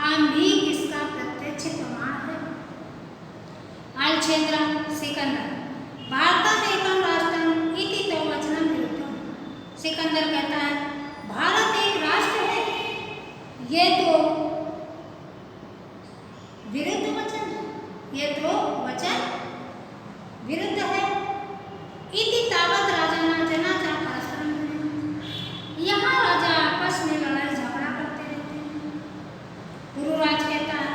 आम्बिक इसका प्रत्यक्ष प्रमाण है। अलछेंद्र सिकंदर भारतम एकम राष्ट्रम इति तो वचनम विरुद्धम। सिकंदर कहता है भारत एक राष्ट्र है, ये तो विरुद्ध वचन है, ये तो वचन विरुद्ध है। इति तावत राजाना जनाचा परस्परम युध्यन्ते, यहाँ राजा आपस में लड़ाई झगड़ा करते रहते हैं। गुरुराज कहता है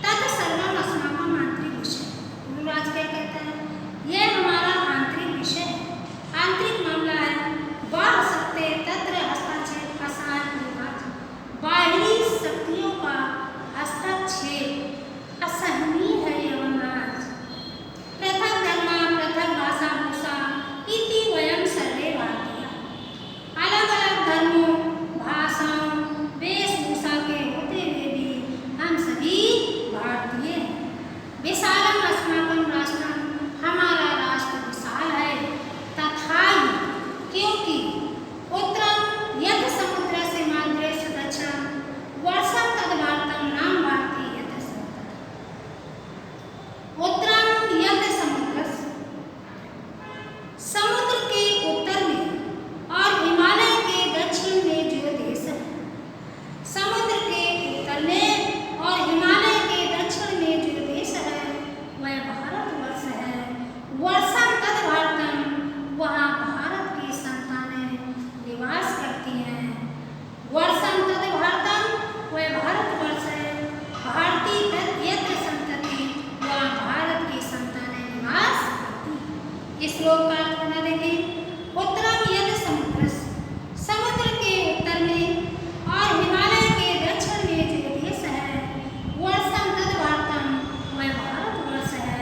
तत् सर्वम अस्माकम आंतरिक विषय। गुरुराज क्या कहता है यह हमारा आंतरिक विषय है, आंतरिक मामला है। बाह्य सत्य तत्र हस्तक्षेप असहाय गुरुराज, बाहरी शक्तियों का हस्तक्षेप असहनीय है यवनराज। पृथक धर्म पृथक भाषा भूषा इति वयम सर्वे भारतीय, अलग अलग धर्मों भाषाओं वेशभूषा के होते हुए भी हम सभी भारतीय हैं। विशालम अस्माकं राष्ट्रम, हमारा राष्ट्र विशाल है। तथाहि क्योंकि उत्तरम यत् समुद्रस्य मार्गस्य दक्षिणं वर्षं तद् भारतं नाम भारती यत् समुद्रः। उत्तरम यत् समुद्रस्य, समुद्र के उत्तर में और हिमालय के दक्षिण में जो देश है, समुद्र के उत्तर में और हिमालय के दक्षिण में जो देश है वह भारतवर्ष है। वर्षं तद् भारतम, वहाँ भारत की संतानें निवास करती हैं। वर्षं तद् भारतम, वह भारतवर्ष है। भारती तद् यत् संतति, वहाँ भारत की संतानें निवास करती हैं। इस श्लोक का अर्थ बना देखें। उत्तरम यत् समुद्रस्य, समुद्र के उत्तर में और हिमालय के दक्षिण में जो देश है, वर्षं तद् भारतम, वह भारतवर्ष है।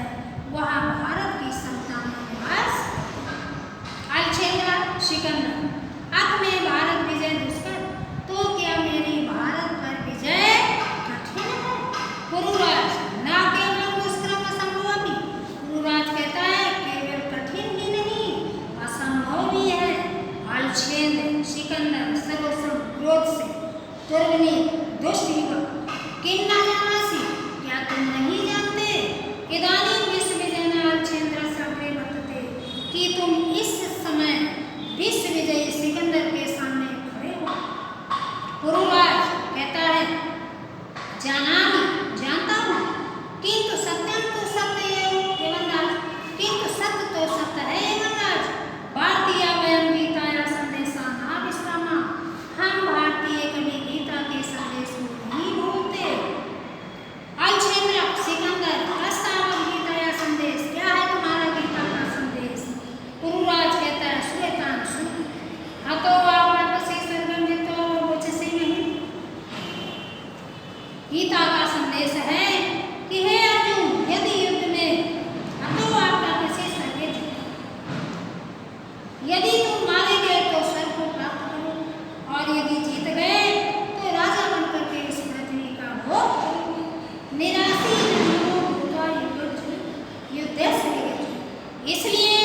वहाँ भारत की संतानें निवास करती हैं। दुर्गुनी दुष्ट युवक किन्ना जानासि, क्या तुम नहीं जानते इदानीं विश्वविजयेन अर्चेन्द्र सर्वे वर्तते कि तुम इस समय विश्व विजयी सिकंदर के सामने खड़े हो। पुरुराज कहता है, जानामि, जानता हूँ, किंतु सत्यं तो सत्य एवं राज, किंतु सत्य तो सत्य है एवं राज। भारतीय वयं गीताया संदेशा न विस्मरामः, हम भारतीय कभी गीता के संदेश को नहीं भूलते। अर्चेन्द्र सिकंदर प्रस्तावक गीताया संदेश, क्या है तुम्हारा गीता का संदेश? पुरुराज कहता है, श्वेतान सुन, हतो वापसी सर्वं जितो वचसि नहीं। गीता का संदेश है कि हे अर्जुन, यदि युद्ध में हतो आपका किसी सर्वे जीतो, यदि तुम मारे गए तो स्वर्ग को प्राप्त करो, और यदि जीत गए तो राजा बनकर के इस पृथ्वी का भोग करो। निराशी नहीं हो भूता युद्धस्य विजयः। इसलिए